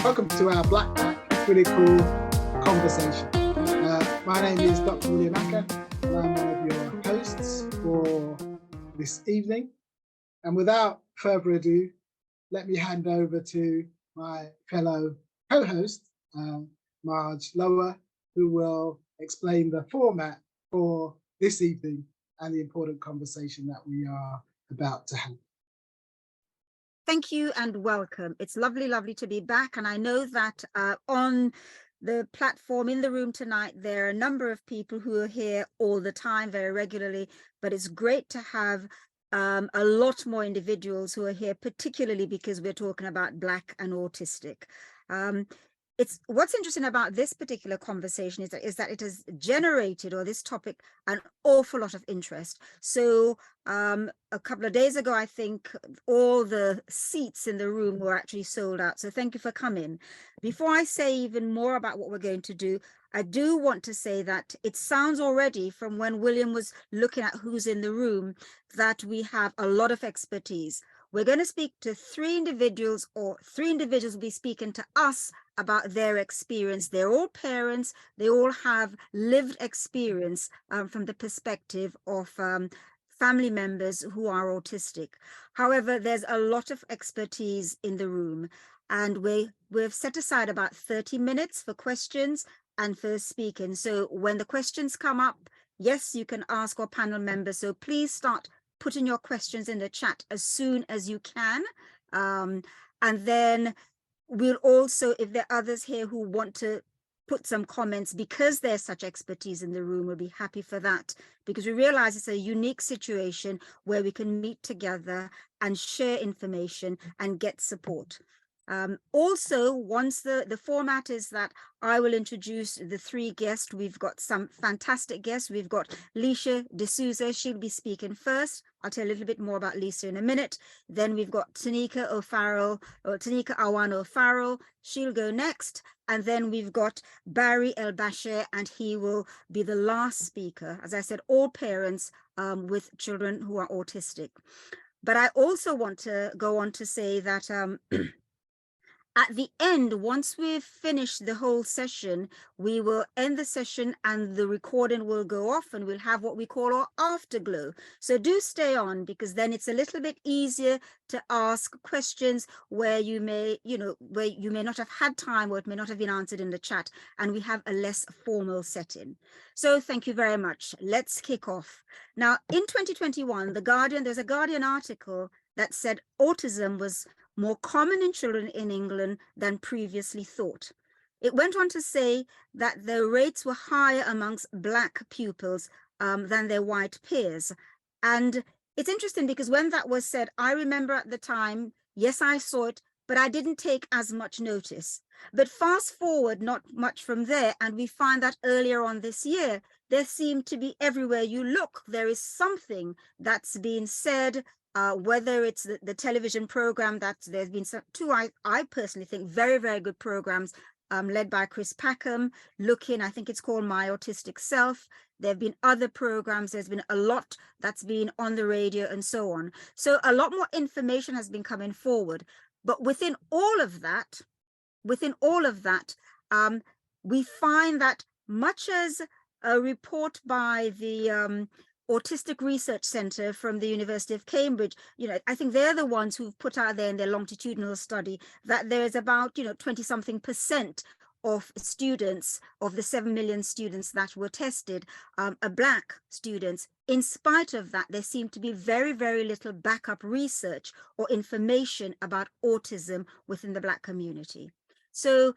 Welcome to our Blakpak critical conversation. My name is Dr. William Acker, and I'm one of your hosts for this evening. And without further ado, let me hand over to my fellow co-host, Marge Lower, who will explain the format for this evening and the important conversation that we are about to have. Thank you and welcome. It's lovely to be back. And I know that on the platform in the room tonight, there are a number of people who are here all the time, very regularly, but it's great to have a lot more individuals who are here, particularly because we're talking about Black and autistic. It's what's interesting about this particular conversation is that it has generated, or this topic, an awful lot of interest. So a couple of days ago, I think all the seats in the room were actually sold out. So thank you for coming. Before I say even more about what we're going to do, I do want to say that it sounds already from when William was looking at who's in the room that we have a lot of expertise. We're going to speak to three individuals will be speaking to us about their experience. They're all parents. They all have lived experience from the perspective of family members who are autistic. However, there's a lot of expertise in the room, and we've set aside about 30 minutes for questions and for speaking. So when the questions come up, yes, you can ask our panel members. So please start putting your questions in the chat as soon as you can. And then we'll also, if there are others here who want to put some comments, because there's such expertise in the room, we'll be happy for that, because we realize it's a unique situation where we can meet together and share information and get support. Also, once the format is that I will introduce the three guests. We've got some fantastic guests. We've got Lisa D'Souza. She'll be speaking first. I'll tell you a little bit more about Lisa in a minute. Then we've got Tanika Awan O'Farrell. She'll go next. And then we've got Barry El Bashir, and he will be the last speaker. As I said, all parents with children who are autistic. But I also want to go on to say that at the end, once we've finished the whole session, we will end the session and the recording will go off, and we'll have what we call our afterglow. So do stay on, because then it's a little bit easier to ask questions where you may not have had time, or it may not have been answered in the chat, and we have a less formal setting. So thank you very much. Let's kick off. Now, in 2021, there's a Guardian article that said autism was more common in children in England than previously thought. It went on to say that the rates were higher amongst Black pupils than their white peers. And it's interesting because when that was said, I remember at the time, yes, I saw it, but I didn't take as much notice. But fast forward not much from there, and we find that earlier on this year, there seemed to be, everywhere you look, there is something that's being said, whether it's the television program that there's been two, I personally think, very, very good programs led by Chris Packham, I think it's called My Autistic Self. There have been other programs. There's been a lot that's been on the radio and so on. So a lot more information has been coming forward. But within all of that, we find that much as a report by the Autistic Research Center from the University of Cambridge, I think they're the ones who've put out there in their longitudinal study that there's about, 20-something% of students, of the 7 million students that were tested, are Black students. In spite of that, there seemed to be very, very little backup research or information about autism within the Black community. So,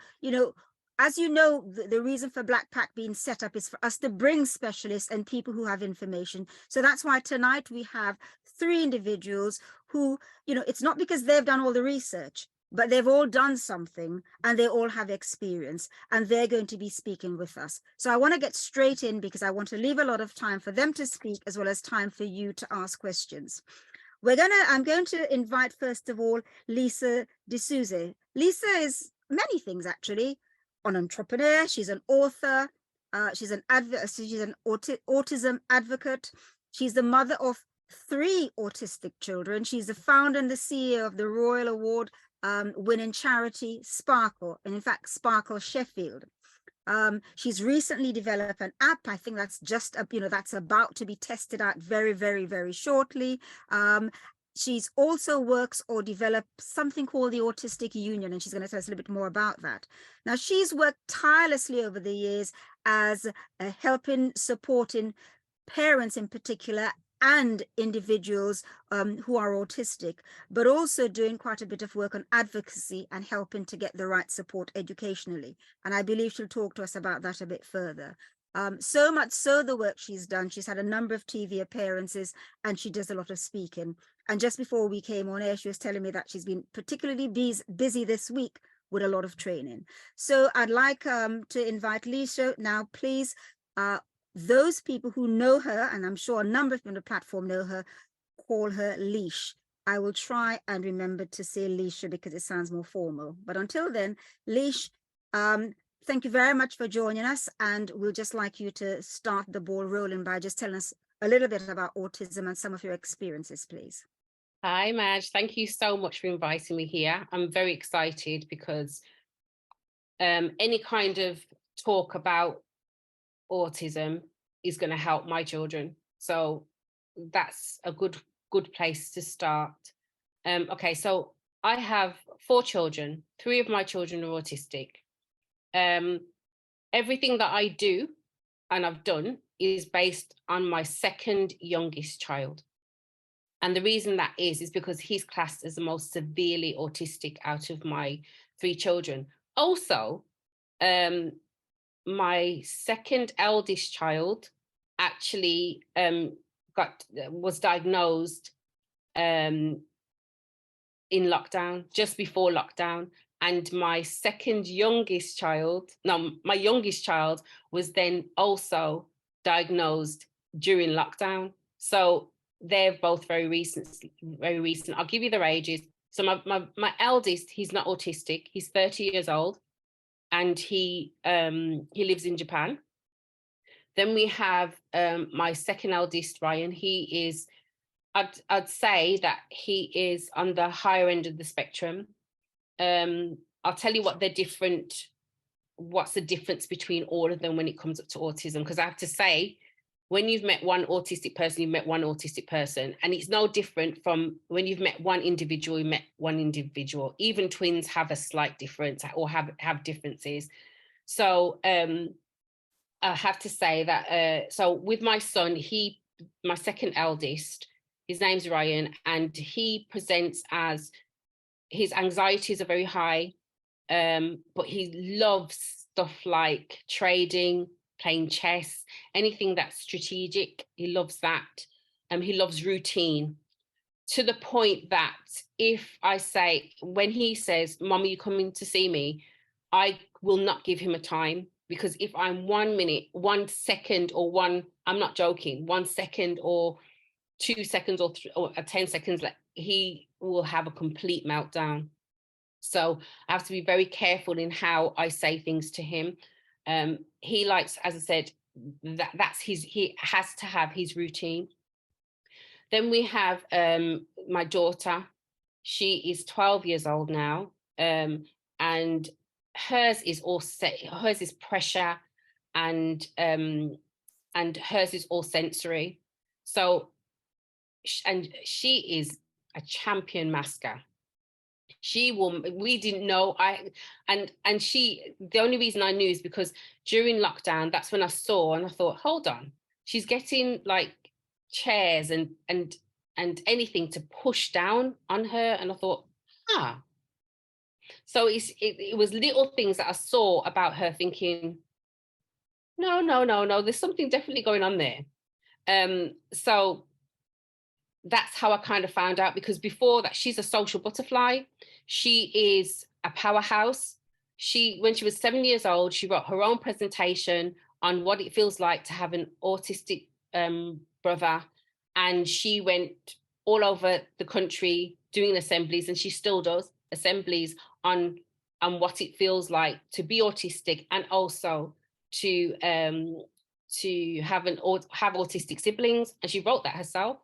as you know, the reason for Blakpak being set up is for us to bring specialists and people who have information. So that's why tonight we have three individuals who, it's not because they've done all the research, but they've all done something and they all have experience, and they're going to be speaking with us. So I want to get straight in, because I want to leave a lot of time for them to speak, as well as time for you to ask questions. I'm going to invite, first of all, Lisa D'Souza. Lisa is many things, actually. An entrepreneur, she's an author, she's an autism advocate. She's the mother of 3 autistic children. She's the founder and the CEO of the Royal Award winning charity Sparkle, and in fact Sparkle Sheffield. She's recently developed an app. I think that's just that's about to be tested out very, very, very shortly. She's also works or developed something called the Autistic Union, and she's going to tell us a little bit more about that. Now, she's worked tirelessly over the years as helping, supporting parents in particular and individuals who are autistic, but also doing quite a bit of work on advocacy and helping to get the right support educationally. And I believe she'll talk to us about that a bit further. So much so the work she's done, she's had a number of TV appearances and she does a lot of speaking. And just before we came on air, she was telling me that she's been particularly busy this week with a lot of training. So I'd like to invite Lisa now, please. Those people who know her, and I'm sure a number of people on the platform know her, call her Leash. I will try and remember to say Leisha because it sounds more formal. But until then, Leash, thank you very much for joining us. And we'll just like you to start the ball rolling by just telling us a little bit about autism and some of your experiences, please. Hi, Madge. Thank you so much for inviting me here. I'm very excited because any kind of talk about autism is going to help my children. So that's a good place to start. Okay, so I have 4 children. 3 of my children are autistic. Everything that I do and I've done is based on my second youngest child. And the reason that is because he's classed as the most severely autistic out of my 3 children. Also, my second eldest child actually was diagnosed in lockdown, just before lockdown. And my second youngest child, my youngest child was then also diagnosed during lockdown. So they're both very recent. I'll give you their ages. So my eldest, he's not autistic. He's 30 years old, and he lives in Japan. Then we have my second eldest, Ryan. He is, I'd say that he is on the higher end of the spectrum. I'll tell you what's the difference between all of them when it comes up to autism, because I have to say, when you've met one autistic person, you've met one autistic person. And it's no different from when you've met one individual, you met one individual. Even twins have a slight difference or have differences. So I have to say that, so with my son, my second eldest, his name's Ryan, and he presents as, his anxieties are very high, but he loves stuff like trading, playing chess, anything that's strategic. He loves that. He loves routine, to the point that if I say, when he says, "Mom, are you coming to see me?" I will not give him a time, because if I'm 1 minute, 1 second, or I'm not joking, 1 second or 2 seconds or 10 seconds, he will have a complete meltdown. So I have to be very careful in how I say things to him. He likes, as I said, he has to have his routine. Then we have my daughter. She is 12 years old now, and hers is pressure, and hers is all sensory. So, and she is a champion masker. We didn't know, the only reason I knew is because during lockdown, that's when I saw, and I thought, hold on, she's getting like chairs and anything to push down on her. And I thought, so it was little things that I saw about her, thinking, no, there's something definitely going on there. So that's how I kind of found out, because before that, she's a social butterfly. She is a powerhouse. When she was 7 years old, she wrote her own presentation on what it feels like to have an autistic brother. And she went all over the country doing assemblies, and she still does assemblies on what it feels like to be autistic, and also to have autistic siblings. And she wrote that herself.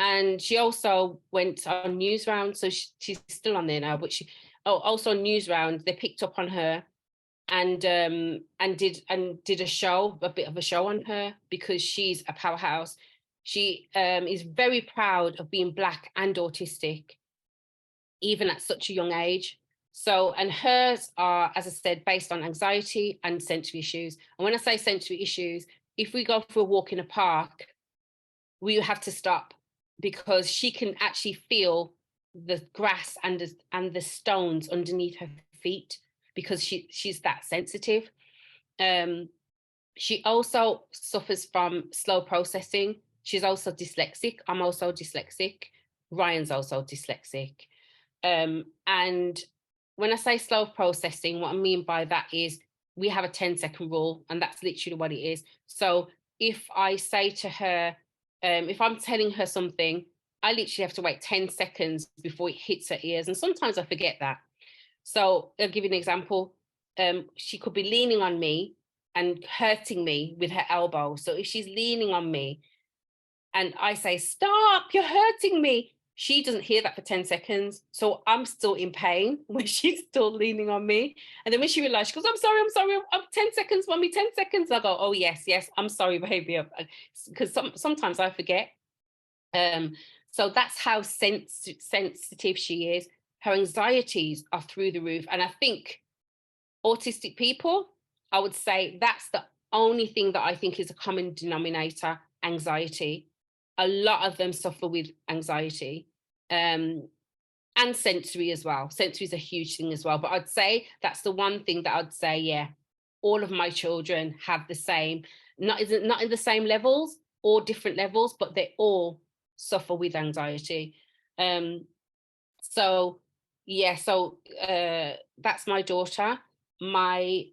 And she also went on news round, so she's still on there now, but she also on news round, they picked up on her and did a show, a bit of a show on her, because she's a powerhouse. She is very proud of being Black and autistic, even at such a young age. So, and hers are, as I said, based on anxiety and sensory issues. And when I say sensory issues, if we go for a walk in a park, we have to stop, because she can actually feel the grass and the stones underneath her feet, because she's that sensitive. She also suffers from slow processing. She's also dyslexic. I'm also dyslexic. Ryan's also dyslexic. And when I say slow processing, what I mean by that is we have a 10-second rule, and that's literally what it is. So if I say to her, if I'm telling her something, I literally have to wait 10 seconds before it hits her ears. And sometimes I forget that. So I'll give you an example. She could be leaning on me and hurting me with her elbow. So if she's leaning on me and I say, stop, you're hurting me, she doesn't hear that for 10 seconds. So I'm still in pain when she's still leaning on me. And then when she realized, she goes, I'm sorry, I'm 10 seconds, mommy, 10 seconds. I go, oh, yes, I'm sorry, baby. Because sometimes I forget. So that's how sensitive she is. Her anxieties are through the roof. And I think autistic people, I would say that's the only thing that I think is a common denominator, anxiety. A lot of them suffer with anxiety, and sensory as well. Sensory is a huge thing as well. But I'd say that's the one thing that I'd say, yeah, all of my children have the same, not in the same levels or different levels, but they all suffer with anxiety. So that's my daughter. The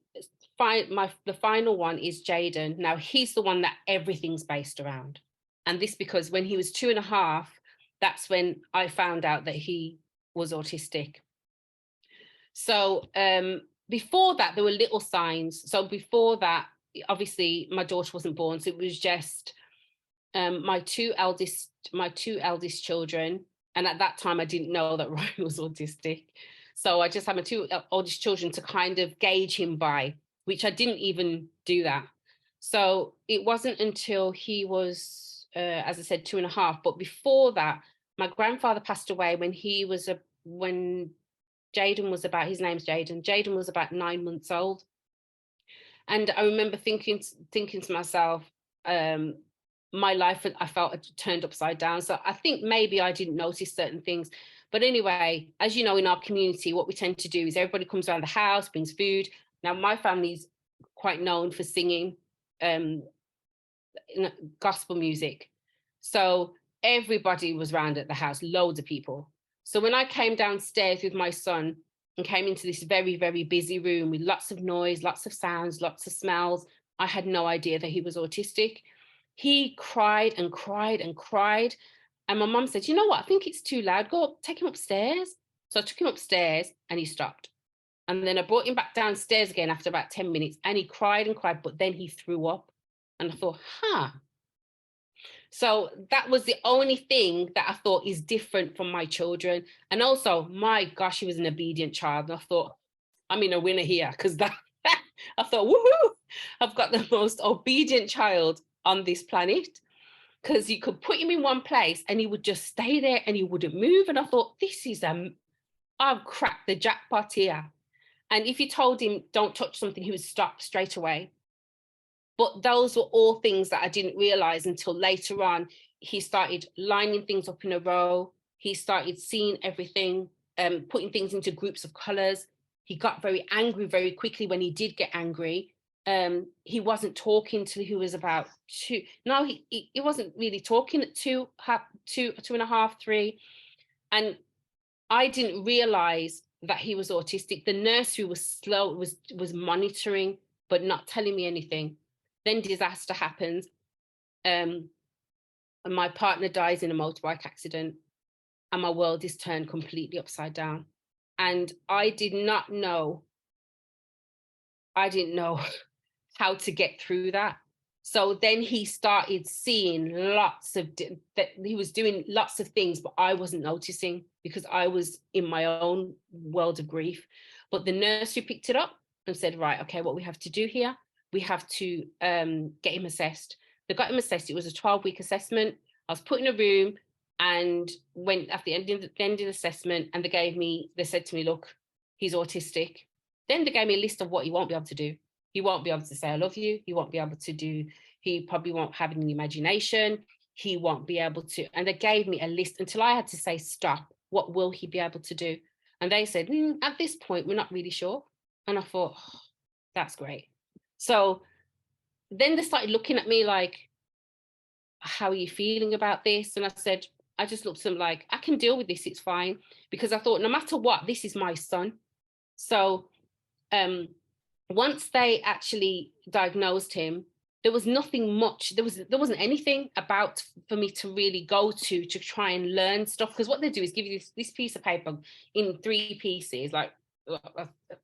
final one is Jaden. Now he's the one that everything's based around. And this because when he was 2.5, that's when I found out that he was autistic. So before that, there were little signs. So before that, obviously my daughter wasn't born. So it was just my two eldest children. And at that time, I didn't know that Ryan was autistic. So I just had my two oldest children to kind of gauge him by, which I didn't even do that. So it wasn't until he was, as I said, 2.5. But before that, my grandfather passed away when Jaden was about, his name's Jaden. Jaden was about 9 months old. And I remember thinking to myself, my life, I felt, had turned upside down. So I think maybe I didn't notice certain things. But anyway, as you know, in our community, what we tend to do is everybody comes around the house, brings food. Now, my family's quite known for singing gospel music. So everybody was around at the house, loads of people. So when I came downstairs with my son and came into this very, very busy room with lots of noise, lots of sounds, lots of smells, I had no idea that he was autistic. He cried and cried and cried. And my mum said, you know what? I think it's too loud. Go up, take him upstairs. So I took him upstairs and he stopped. And then I brought him back downstairs again after about 10 minutes and he cried and cried, but then he threw up. And I thought, So that was the only thing that I thought is different from my children. And also, my gosh, he was an obedient child. And I thought, I'm in a winner here, because that I thought, woohoo, I've got the most obedient child on this planet, because you could put him in one place and he would just stay there and he wouldn't move. And I thought, I've cracked the jackpot here. And if you told him don't touch something, he would stop straight away. But those were all things that I didn't realize until later on. He started lining things up in a row. He started seeing everything, putting things into groups of colors. He got very angry very quickly when he did get angry. He wasn't talking till he was about 2. No, he wasn't really talking at 2.5, 3. And I didn't realize that he was autistic. The nursery was slow, was monitoring, but not telling me anything. Then disaster happens. And my partner dies in a motorbike accident and my world is turned completely upside down. And I didn't know how to get through that. So then he started seeing that he was doing lots of things, but I wasn't noticing because I was in my own world of grief. But the nursery picked it up and said, right, okay, what we have to do here, we have to get him assessed. They got him assessed. It was a 12-week assessment. I was put in a room, and when at the end of the assessment, and they said to me, look, he's autistic. Then they gave me a list of what he won't be able to do. He won't be able to say, I love you. He won't be able to do, he probably won't have any imagination. He won't be able to, and they gave me a list until I had to say, stop, what will he be able to do? And they said, at this point, we're not really sure. And I thought, oh, that's great. So then they started looking at me like, how are you feeling about this? And I said, I just looked at them like, I can deal with this, it's fine. Because I thought, no matter what, this is my son. So once they actually diagnosed him, there was nothing much, there wasn't anything about for me to really go to try and learn stuff. Because what they do is give you this piece of paper in 3 pieces, like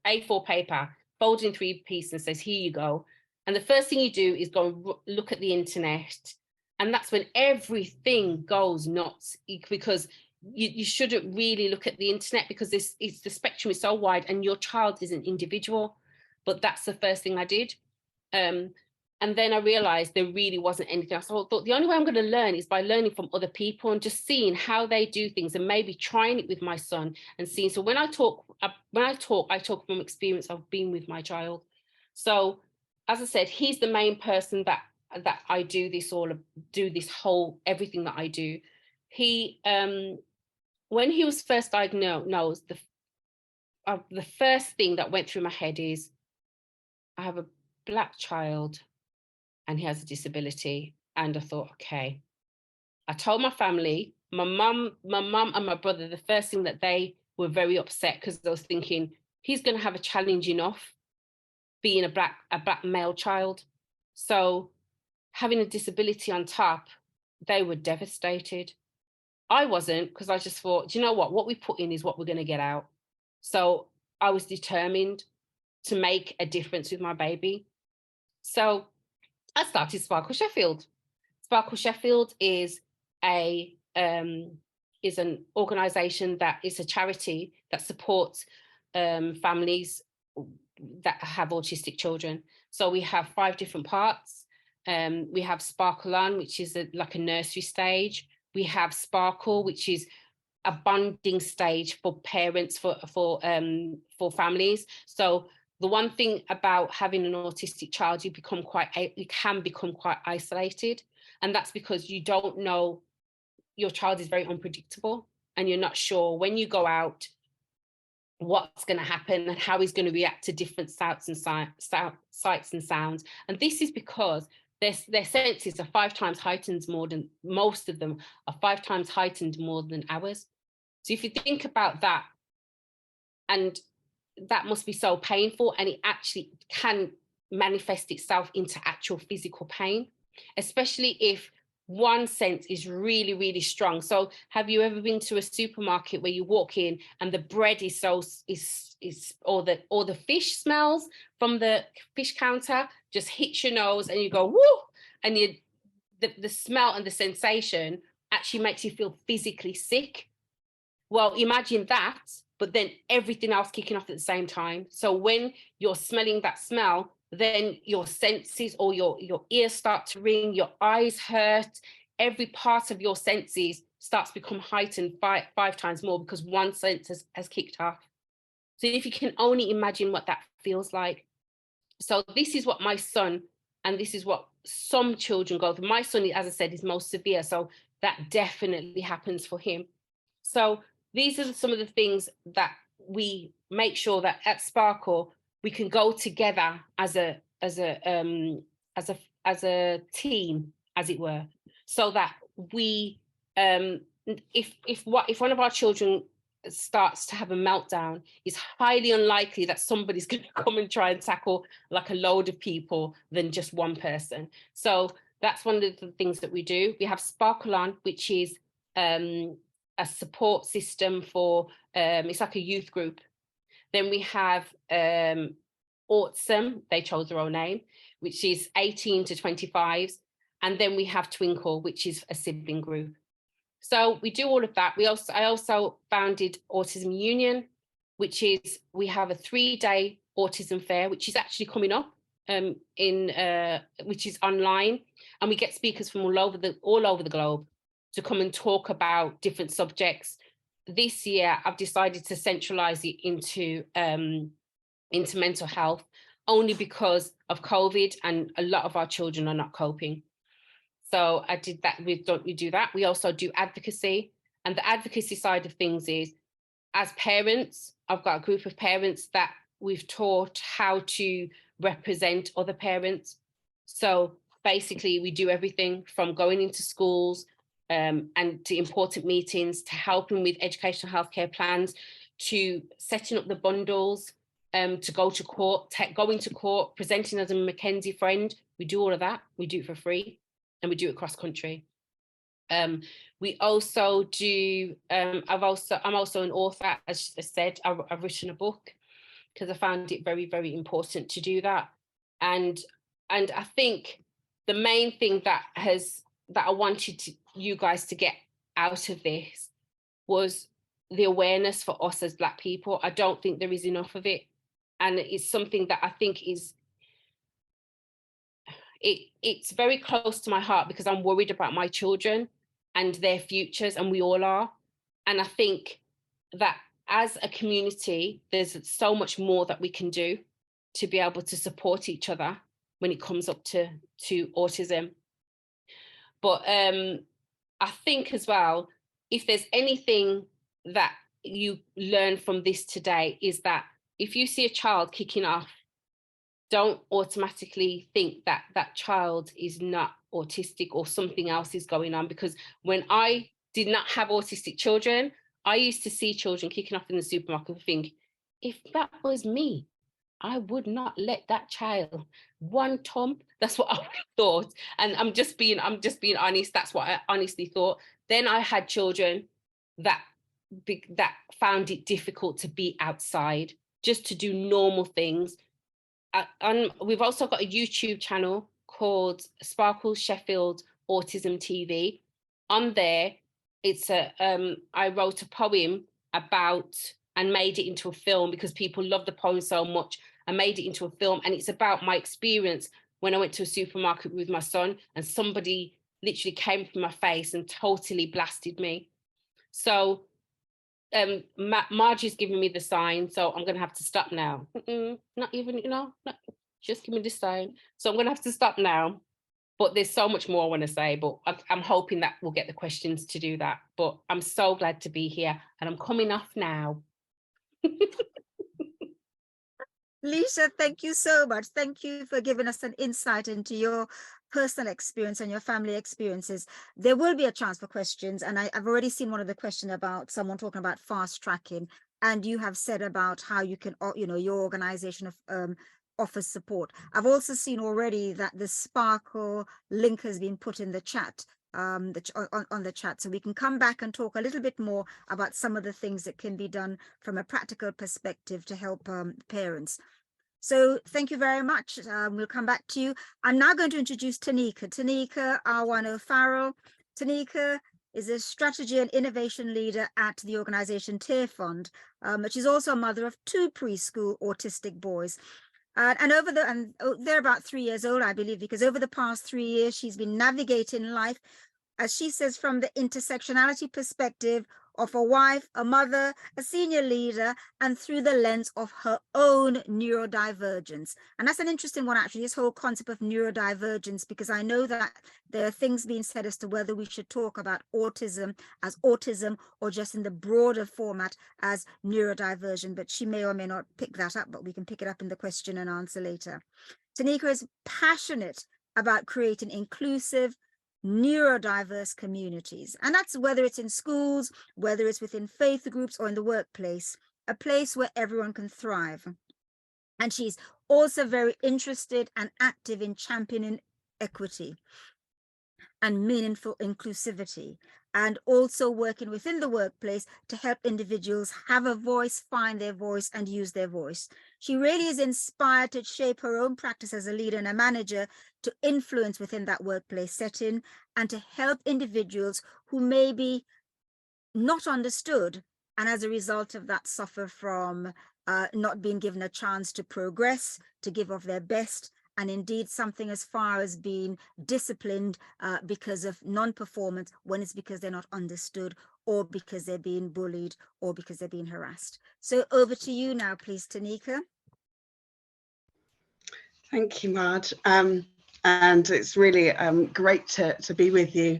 A4 paper, folded in 3 pieces, and says, here you go. And the first thing you do is go and look at the internet. And that's when everything goes nuts, because you shouldn't really look at the internet, because the spectrum is so wide and your child is an individual. But that's the first thing I did. And then I realized there really wasn't anything else. So I thought the only way I'm going to learn is by learning from other people and just seeing how they do things, and maybe trying it with my son and seeing. So when I talk, I talk from experience of being with my child. So as I said, he's the main person that I do this whole everything that I do. He when he was first diagnosed, the first thing that went through my head is, I have a Black child and he has a disability. And I thought, okay. I told my family, my mum and my brother, the first thing that they were very upset, because I was thinking, he's going to have a challenge enough being a black male child. So having a disability on top, they were devastated. I wasn't, because I just thought, do you know what we put in is what we're going to get out. So I was determined to make a difference with my baby. So I started Sparkle Sheffield. Sparkle Sheffield is an organisation that is a charity that supports families that have autistic children. So we have 5 different parts. We have Sparkle On, which is like a nursery stage. We have Sparkle, which is a bonding stage for parents, for families. So the one thing about having an autistic child, you can become quite isolated. And that's because you don't know, your child is very unpredictable, and you're not sure when you go out what's going to happen and how he's going to react to different sights and sounds. And this is because their senses are 5 times heightened more than, most of them are 5 times heightened more than ours. So if you think about that, and that must be so painful, and it actually can manifest itself into actual physical pain, especially if one sense is really, really strong. So have you ever been to a supermarket where you walk in and the bread is or the fish smells from the fish counter just hits your nose and you go, woo, and the smell and the sensation actually makes you feel physically sick? Well, imagine that, but then everything else kicking off at the same time. So when you're smelling that smell, then your senses or your ears start to ring, your eyes hurt, every part of your senses starts to become heightened 5 times more, because one sense has kicked off. So if you can only imagine what that feels like. So this is what my son, and this is what some children go through. My son, as I said, is most severe. So that definitely happens for him. So these are some of the things that we make sure that at Sparkle we can go together as a team, as it were, so that we if one of our children starts to have a meltdown, it's highly unlikely that somebody's going to come and try and tackle like a load of people than just one person. So that's one of the things that we do. We have Sparkle On, which is a support system for it's like a youth group. Then we have Autism, they chose their own name, which is 18 to 25s. And then we have Twinkle, which is a sibling group. So we do all of that. I also founded Autism Union, which is, we have a 3-day autism fair, which is actually coming up which is online, and we get speakers from all over the globe to come and talk about different subjects. This year, I've decided to centralize it into mental health, only because of COVID, and a lot of our children are not coping. So I did that. We do that. We also do advocacy, and the advocacy side of things is, as parents, I've got a group of parents that we've taught how to represent other parents. So basically, we do everything from going into schools and to important meetings, to helping with educational healthcare plans, to setting up the bundles, to go to court, going to court, presenting as a Mackenzie friend. We do all of that. We do it for free, and we do it cross country. We also do, I'm also an author, as I said. I've written a book because I found it very, very important to do that. And I think the main thing that I wanted you guys to get out of this was the awareness for us as Black people. I don't think there is enough of it. And it's something that I think it's very close to my heart, because I'm worried about my children and their futures, and we all are. And I think that as a community, there's so much more that we can do to be able to support each other when it comes up to autism. But I think as well, if there's anything that you learn from this today, is that if you see a child kicking off, don't automatically think that that child is not autistic or something else is going on. Because when I did not have autistic children, I used to see children kicking off in the supermarket and think, if that was me, I would not let that child one thump. That's what I thought. And I'm just being honest. That's what I honestly thought. Then I had children that found it difficult to be outside, just to do normal things. And we've also got a YouTube channel called Sparkles Sheffield Autism TV. On there, it's I wrote a poem about and made it into a film, because people love the poem so much. I made it into a film, and it's about my experience when I went to a supermarket with my son, and somebody literally came from my face and totally blasted me. So Margie's giving me the sign, so I'm going to have to stop now. Not even, just give me this sign. So I'm going to have to stop now. But there's so much more I want to say, but I'm hoping that we'll get the questions to do that. But I'm so glad to be here, and I'm coming off now. Lisa, thank you so much. Thank you for giving us an insight into your personal experience and your family experiences. There will be a chance for questions, and I've already seen one of the questions about someone talking about fast tracking, and you have said about how you can, your organization offers support. I've also seen already that the Sparkle link has been put in the chat, on the chat, so we can come back and talk a little bit more about some of the things that can be done from a practical perspective to help parents. So thank you very much. We'll come back to you. I'm now going to introduce Tanika Arwano-Farrell. Tanika is a strategy and innovation leader at the organization Tear Fund, but she's also a mother of 2 preschool autistic boys. And they're about 3 years old, I believe, because over the past 3 years, she's been navigating life, as she says, from the intersectionality perspective of a wife, a mother, a senior leader, and through the lens of her own neurodivergence. And that's an interesting one, actually, this whole concept of neurodivergence, because I know that there are things being said as to whether we should talk about autism as autism or just in the broader format as neurodiversion, but she may or may not pick that up, but we can pick it up in the question and answer later. Tanika is passionate about creating inclusive, neurodiverse communities, and that's whether it's in schools, whether it's within faith groups, or in the workplace, a place where everyone can thrive. And she's also very interested and active in championing equity and meaningful inclusivity. and also working within the workplace to help individuals have a voice, find their voice, and use their voice. She really is inspired to shape her own practice as a leader and a manager to influence within that workplace setting and to help individuals who may be not understood, and as a result of that suffer from not being given a chance to progress, to give of their best, and indeed something as far as being disciplined because of non-performance, when it's because they're not understood, or because they're being bullied, or because they're being harassed. So over to you now, please, Tanika. Thank you, Marge. And it's really great to be with you.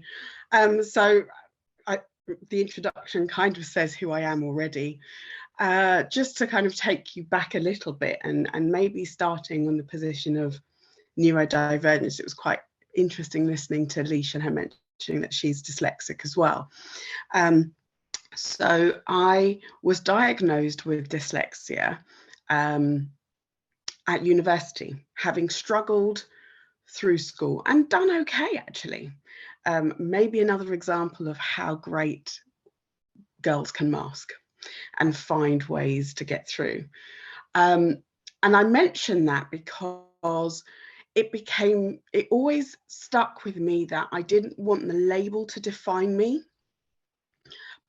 The introduction kind of says who I am already. Just to kind of take you back a little bit and maybe starting on the position of neurodivergence, it was quite interesting listening to Alicia and her mentioning that she's dyslexic as well. So I was diagnosed with dyslexia at university, having struggled through school and done okay, actually. Maybe another example of how great girls can mask and find ways to get through. And I mention that because it always stuck with me that I didn't want the label to define me,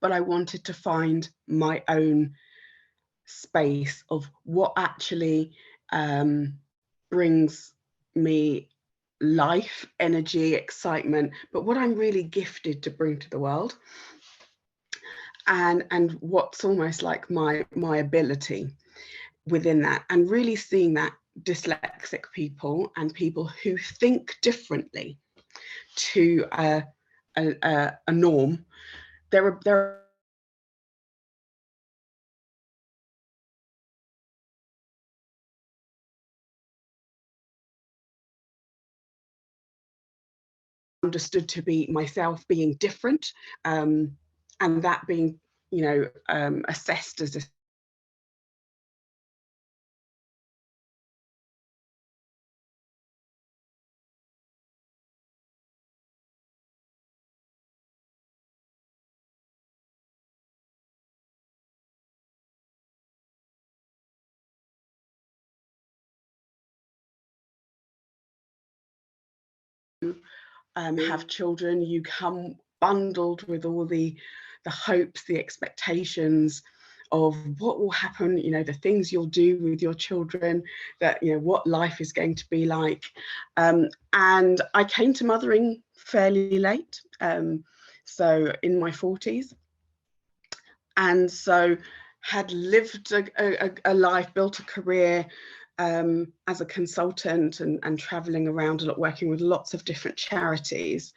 but I wanted to find my own space of what actually brings me life, energy, excitement, but what I'm really gifted to bring to the world, and what's almost like my ability within that, and really seeing that dyslexic people and people who think differently to a norm, there are understood to be myself being different, and that being, you know, assessed as a have children, you come bundled with all the hopes, the expectations of what will happen, you know, the things you'll do with your children, that, you know, what life is going to be like. And I came to mothering fairly late, so in my 40s, and so had lived a life, built a career as a consultant and traveling around a lot, working with lots of different charities.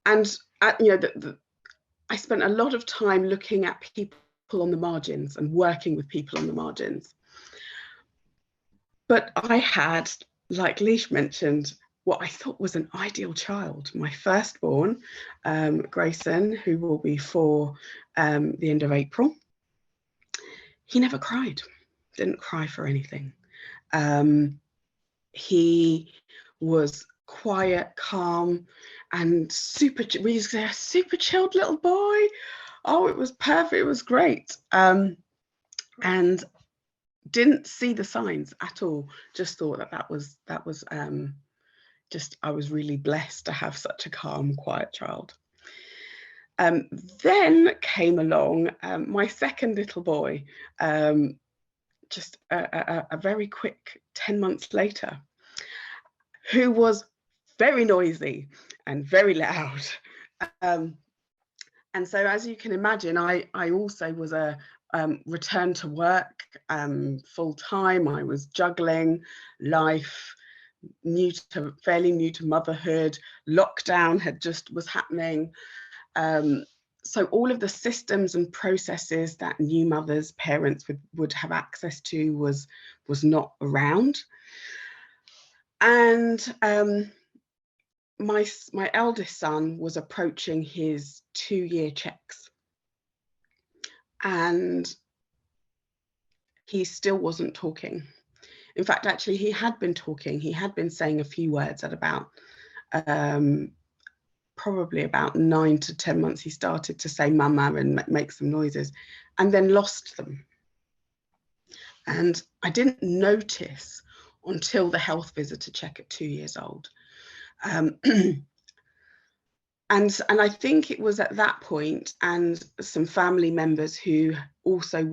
And you know, I spent a lot of time looking at people on the margins and working with people on the margins. But I had, like Leash mentioned, what I thought was an ideal child. My firstborn, Grayson, who will be 4 the end of April. He never cried, didn't cry for anything. He was quiet, calm, and super, we used to say, a super chilled little boy. Oh, it was perfect, it was great. And didn't see the signs at all, just thought that was just, I was really blessed to have such a calm, quiet child. Then came along my second little boy, just a very quick 10 months later, who was very noisy and very loud. And so, as you can imagine, I also was a return to work full time. I was juggling life, fairly new to motherhood. Lockdown was happening. So all of the systems and processes that new mothers, parents would have access to was not around. And my eldest son was approaching his 2-year checks, and he still wasn't talking. In fact, actually, he had been talking. He had been saying a few words at about probably about 9 to 10 months, he started to say mama and make some noises, and then lost them. And I didn't notice until the health visitor check at 2 years old. And I think it was at that point, and some family members who also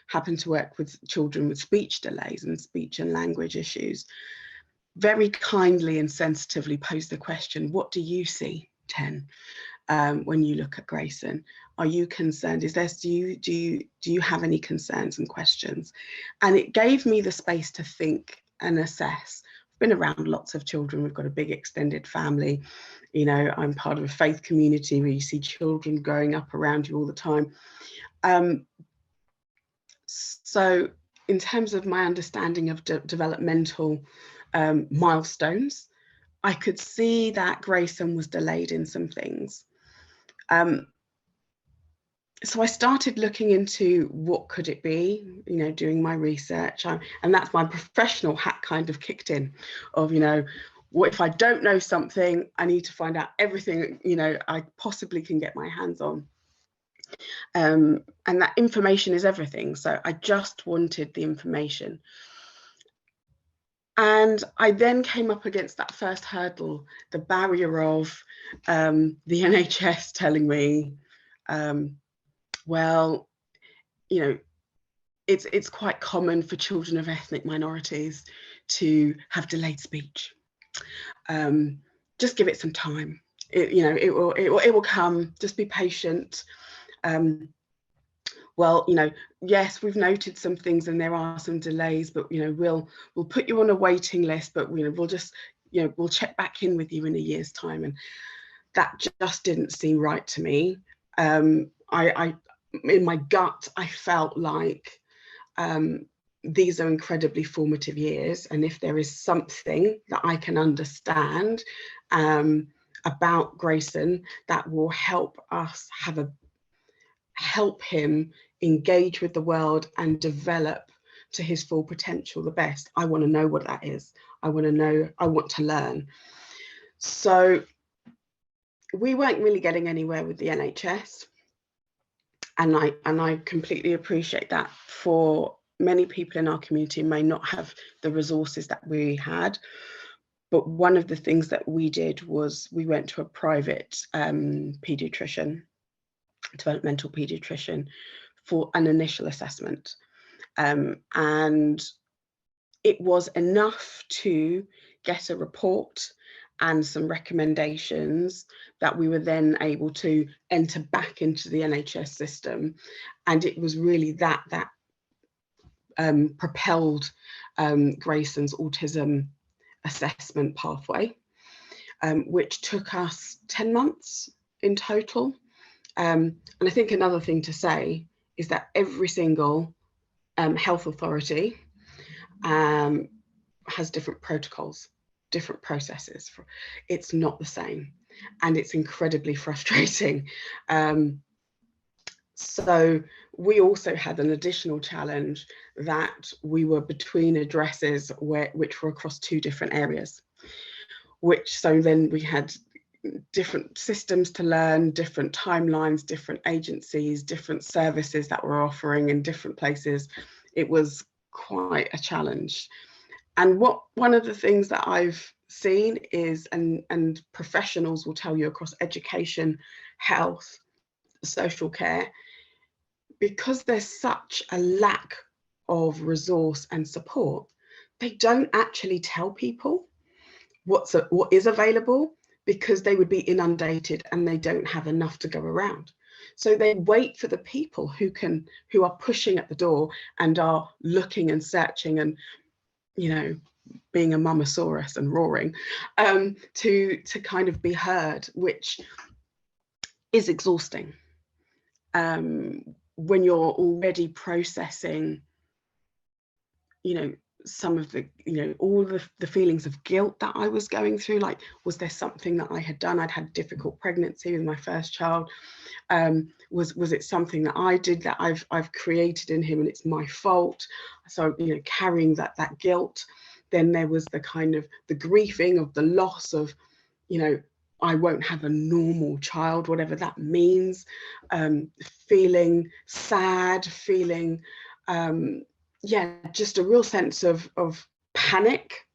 happen to work with children with speech delays and speech and language issues, very kindly and sensitively posed the question, what do you see, Ten, when you look at Grayson? Are you concerned? Do you have any concerns and questions? And it gave me the space to think and assess. I've been around lots of children. We've got a big extended family. You know, I'm part of a faith community where you see children growing up around you all the time. So in terms of my understanding of developmental milestones, I could see that Grayson was delayed in some things. So I started looking into what could it be, you know, doing my research, and that's my professional hat kind of kicked in of, you know, what if I don't know something, I need to find out everything, you know, I possibly can get my hands on. And that information is everything. So I just wanted the information. And I then came up against that first hurdle, the barrier of the NHS telling me, well, you know, it's quite common for children of ethnic minorities to have delayed speech. Just give it some time. It will come. Just be patient. Well, you know, yes, we've noted some things and there are some delays, but, you know, we'll put you on a waiting list, but, you know, we'll just, you know, we'll check back in with you in a year's time. And that just didn't seem right to me. In my gut, I felt like these are incredibly formative years. And if there is something that I can understand about Grayson that will help us help him engage with the world and develop to his full potential the best, I want to know what that is. I want to know, I want to learn. So we weren't really getting anywhere with the NHS. And I completely appreciate that. For many people in our community may not have the resources that we had. But one of the things that we did was we went to a private paediatrician, developmental paediatrician, for an initial assessment. And it was enough to get a report and some recommendations that we were then able to enter back into the NHS system. And it was really that propelled Grayson's autism assessment pathway, which took us 10 months in total. And I think another thing to say is that every single health authority has different protocols, different processes. It's not the same, and it's incredibly frustrating. So we also had an additional challenge that we were between addresses which were across 2 different areas, so then we had different systems to learn, different timelines, different agencies, different services that we're offering in different places. It was quite a challenge. And one of the things that I've seen is, and professionals will tell you across education, health, social care, because there's such a lack of resource and support, they don't actually tell people what is available, because they would be inundated and they don't have enough to go around. So they wait for the people who are pushing at the door and are looking and searching and, you know, being a mamasaurus and roaring, to kind of be heard, which is exhausting. When you're already processing, you know, some of the, you know, all the feelings of guilt that I was going through, like, was there something that I had done? I'd had a difficult pregnancy with my first child. Was it something that I did that I've created in him and it's my fault? So, you know, carrying that guilt. Then there was the kind of the grieving of the loss of, you know, I won't have a normal child, whatever that means, feeling sad, feeling, just a real sense of panic,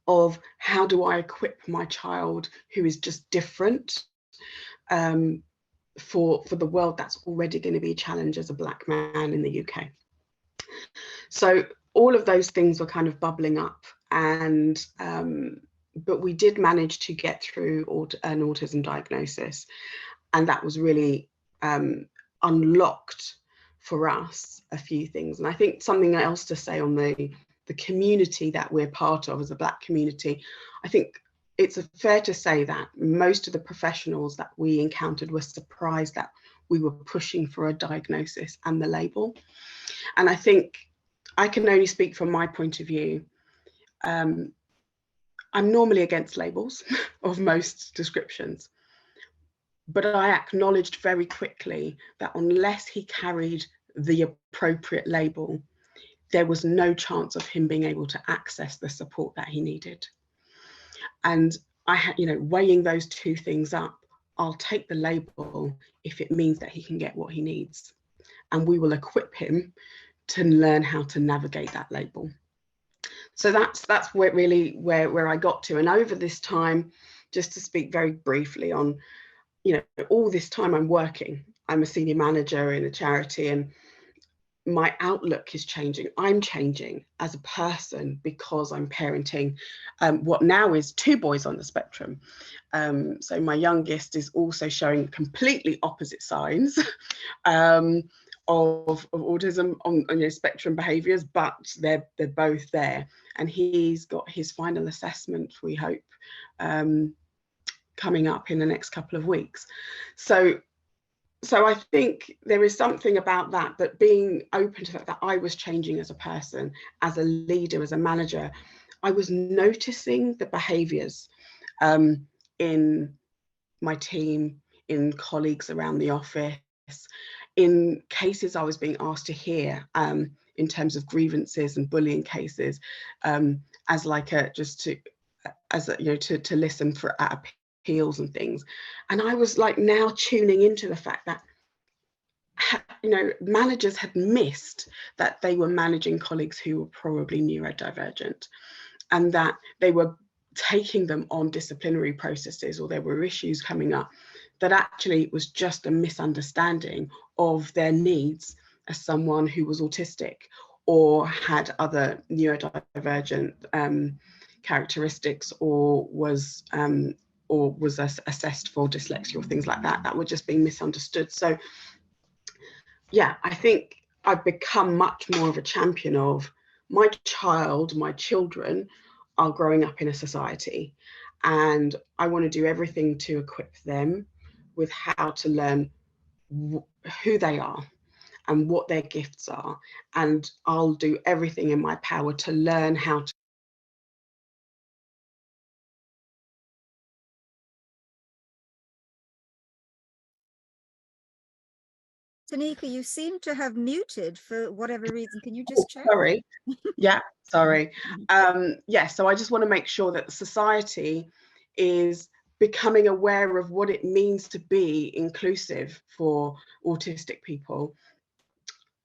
of how do I equip my child who is just different for the world that's already going to be a challenge as a Black man in the UK. So all of those things were kind of bubbling up, and but we did manage to get through an autism diagnosis, and that was really unlocked for us a few things. And I think something else to say on the community that we're part of as a Black community, I think it's fair to say that most of the professionals that we encountered were surprised that we were pushing for a diagnosis and the label. And I think I can only speak from my point of view. I'm normally against labels of most descriptions, but I acknowledged very quickly that unless he carried the appropriate label, there was no chance of him being able to access the support that he needed. And I had, weighing those two things up, I'll take the label if it means that he can get what he needs, and we will equip him to learn how to navigate that label. So that's where I got to. And over this time, just to speak very briefly on, all this time I'm working, I'm a senior manager in a charity, and my outlook is changing. I'm changing as a person because I'm parenting what now is 2 boys on the spectrum. So my youngest is also showing completely opposite signs of autism on spectrum behaviours, but they're both there. And he's got his final assessment, we hope, coming up in the next couple of weeks. So I think there is something about that being open to that I was changing as a person, as a leader, as a manager. I was noticing the behaviours in my team, in colleagues around the office, in cases I was being asked to hear in terms of grievances and bullying cases, as like to listen for at appeals and things. And I was like now tuning into the fact that managers had missed that they were managing colleagues who were probably neurodivergent, and that they were taking them on disciplinary processes, or there were issues coming up that actually was just a misunderstanding of their needs as someone who was autistic or had other neurodivergent characteristics, or was assessed for dyslexia or things like that were just being misunderstood. So yeah, I think I've become much more of a champion of my children are growing up in a society, and I want to do everything to equip them with how to learn who they are and what their gifts are. And I'll do everything in my power to learn how to. Tanika, you seem to have muted for whatever reason. Can you just check? Sorry. Yeah, sorry. So I just want to make sure that society is becoming aware of what it means to be inclusive for autistic people,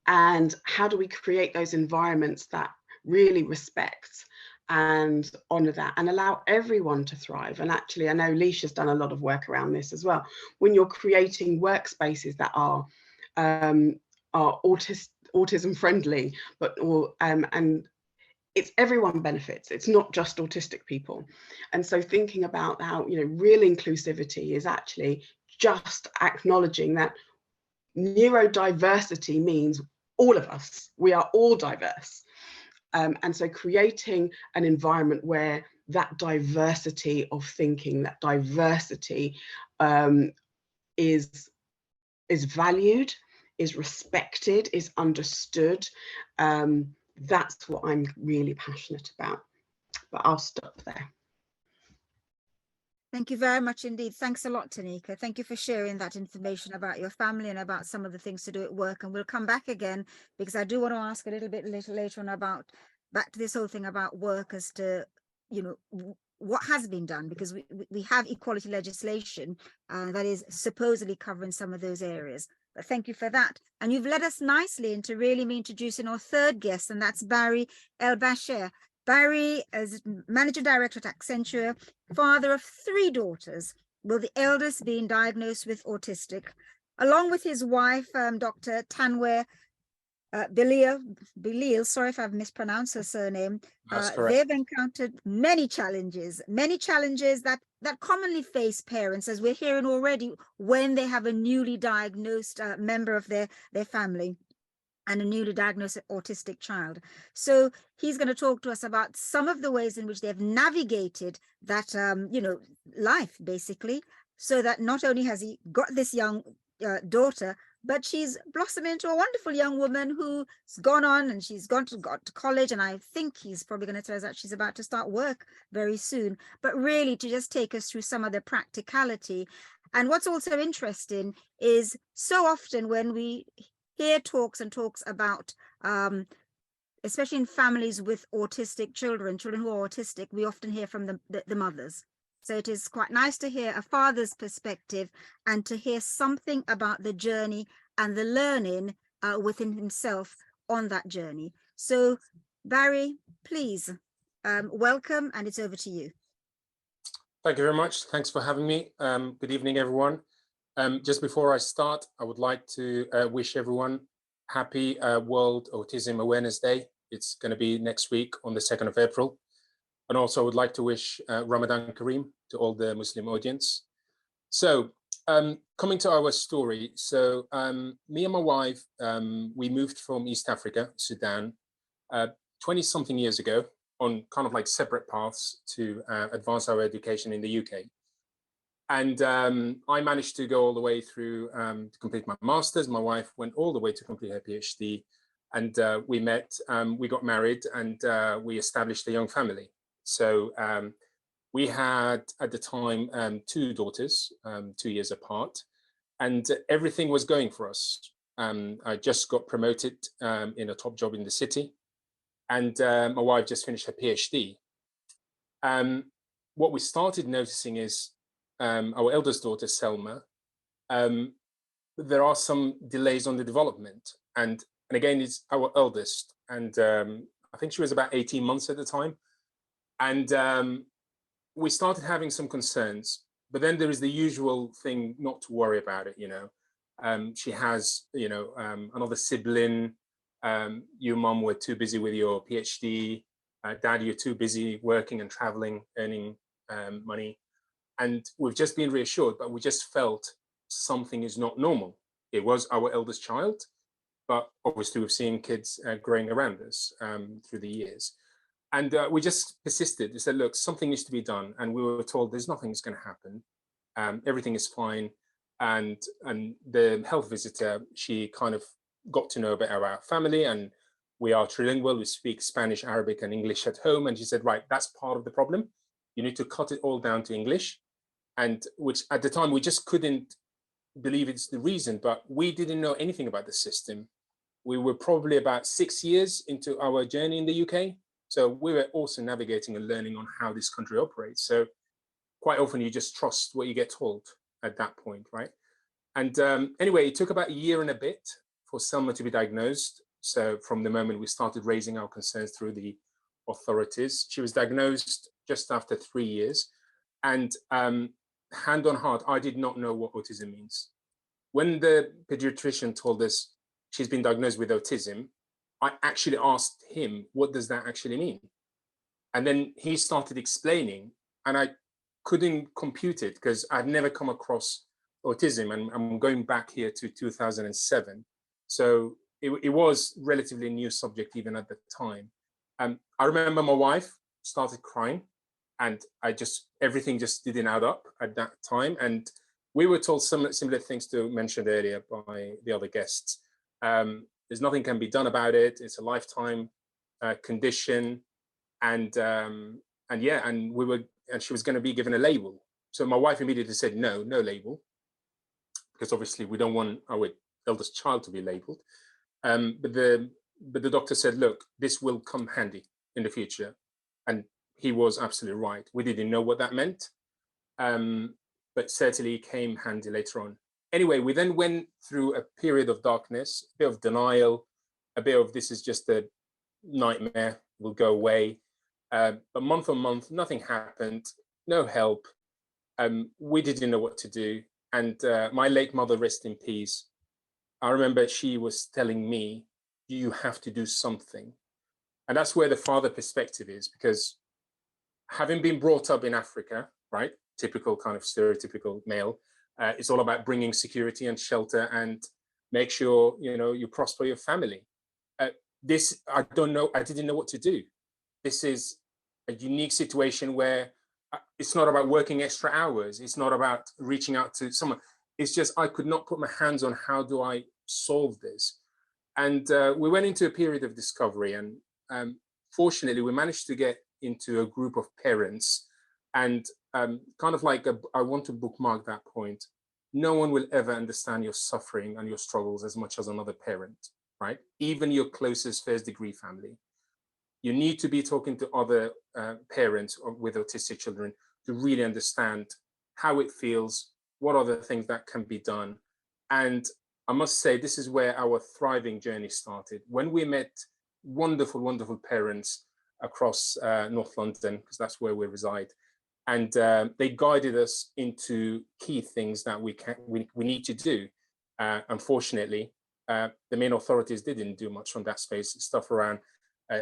and how do we create those environments that really respect and honour that and allow everyone to thrive. And actually, I know Leisha's done a lot of work around this as well. When you're creating workspaces that are autism friendly, and it's everyone benefits. It's not just autistic people. And so thinking about how real inclusivity is actually just acknowledging that neurodiversity means all of us. We are all diverse. And so creating an environment where that diversity of thinking, that diversity is valued, is respected, is understood. That's what I'm really passionate about. But I'll stop there. Thank you very much indeed. Thanks a lot, Tanika. Thank you for sharing that information about your family and about some of the things to do at work. And we'll come back again, because I do want to ask a little later on about back to this whole thing about work, as to, what has been done, because we have equality legislation that is supposedly covering some of those areas. But thank you for that. And you've led us nicely into really introducing our third guest, and that's Barry El-Bashir. Barry is Managing Director at Accenture, father of 3 daughters, with the eldest being diagnosed with autistic, along with his wife, Dr. Tanwir Bilil, sorry if I've mispronounced her surname. They've encountered many challenges that commonly face parents, as we're hearing already, when they have a newly diagnosed member of their family and a newly diagnosed autistic child. So he's going to talk to us about some of the ways in which they've navigated that, life, basically, so that not only has he got this young daughter, but she's blossomed into a wonderful young woman who's gone on and she's got to college. And I think he's probably going to tell us that she's about to start work very soon, but really to just take us through some of the practicality. And what's also interesting is so often when we hear talks about, especially in families with autistic children who are autistic, we often hear from the mothers. So it is quite nice to hear a father's perspective and to hear something about the journey and the learning within himself on that journey. So Barry, please, welcome, and it's over to you. Thank you very much. Thanks for having me. Good evening, everyone. Just before I start, I would like to wish everyone happy World Autism Awareness Day. It's going to be next week on the 2nd of April. And also I would like to wish Ramadan Kareem to all the Muslim audience. So coming to our story. So me and my wife, we moved from East Africa, Sudan, 20-something years ago on kind of like separate paths to advance our education in the UK. And I managed to go all the way through to complete my master's. My wife went all the way to complete her PhD. And we met, we got married, and we established a young family. So we had, at the time, 2 daughters, 2 years apart, and everything was going for us. I just got promoted in a top job in the city, and my wife just finished her PhD. What we started noticing is our eldest daughter, Selma, there are some delays on the development. And again, it's our eldest, and I think she was about 18 months at the time. And we started having some concerns, but then there is the usual thing not to worry about it, she has, another sibling, your mom were too busy with your PhD, dad, you're too busy working and traveling, earning money. And we've just been reassured, but we just felt something is not normal. It was our eldest child, but obviously we've seen kids growing around us through the years. And we just persisted. We said, look, something needs to be done. And we were told there's nothing that's going to happen. Everything is fine. And the health visitor, she kind of got to know about our family, and we are trilingual. We speak Spanish, Arabic, and English at home. And she said, right, that's part of the problem. You need to cut it all down to English. And which at the time, we just couldn't believe it's the reason, but we didn't know anything about the system. We were probably about 6 years into our journey in the UK. So we were also navigating and learning on how this country operates. So quite often you just trust what you get told at that point, right? And anyway, it took about a year and a bit for Selma to be diagnosed. So from the moment we started raising our concerns through the authorities, she was diagnosed just after 3 years. And hand on heart, I did not know what autism means. When the pediatrician told us she's been diagnosed with autism, I actually asked him, what does that actually mean? And then he started explaining, and I couldn't compute it because I'd never come across autism, and I'm going back here to 2007. So it was relatively new subject even at the time. I remember my wife started crying, and everything just didn't add up at that time. And we were told some similar things to mentioned earlier by the other guests. There's nothing can be done about it. It's a lifetime condition, and she was going to be given a label. So my wife immediately said, no label, because obviously we don't want our eldest child to be labeled. But the doctor said, look, this will come handy in the future. And he was absolutely right. We didn't know what that meant, but certainly it came handy later on. Anyway, we then went through a period of darkness, a bit of denial, a bit of this is just a nightmare, will go away. But month on month, nothing happened, no help. We didn't know what to do. And my late mother, rest in peace, I remember she was telling me, you have to do something. And that's where the father perspective is, because having been brought up in Africa, right, typical kind of stereotypical male, it's all about bringing security and shelter and make sure, you know, you prosper your family. This, I don't know, I didn't know what to do. This is a unique situation where it's not about working extra hours. It's not about reaching out to someone. It's just, I could not put my hands on how do I solve this. And we went into a period of discovery, and fortunately we managed to get into a group of parents, and kind of like I want to bookmark that point. No one will ever understand your suffering and your struggles as much as another parent, right? Even your closest first degree family. You need to be talking to other parents with autistic children to really understand how it feels, what are the things that can be done. And I must say, this is where our thriving journey started. When we met wonderful, wonderful parents across North London, because that's where we reside. And they guided us into key things that we need to do. Unfortunately, the main authorities didn't do much on that space, stuff around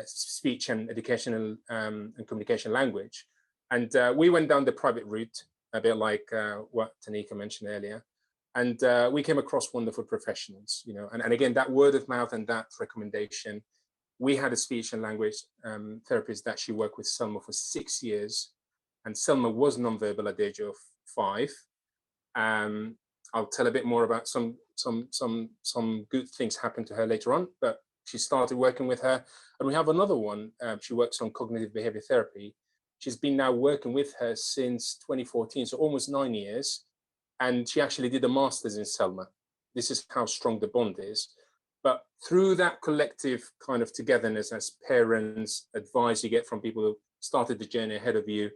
speech and educational and communication language. And we went down the private route, a bit like what Tanika mentioned earlier. And we came across wonderful professionals, you know, and again, that word of mouth and that recommendation. We had a speech and language therapist that she worked with Selma for 6 years. And Selma was nonverbal at the age of 5. I'll tell a bit more about some good things happened to her later on, but she started working with her. And we have another one. She works on cognitive behavior therapy. She's been now working with her since 2014, so almost 9 years. And she actually did a master's in Selma. This is how strong the bond is. But through that collective kind of togetherness as parents, advice you get from people who started the journey ahead of you,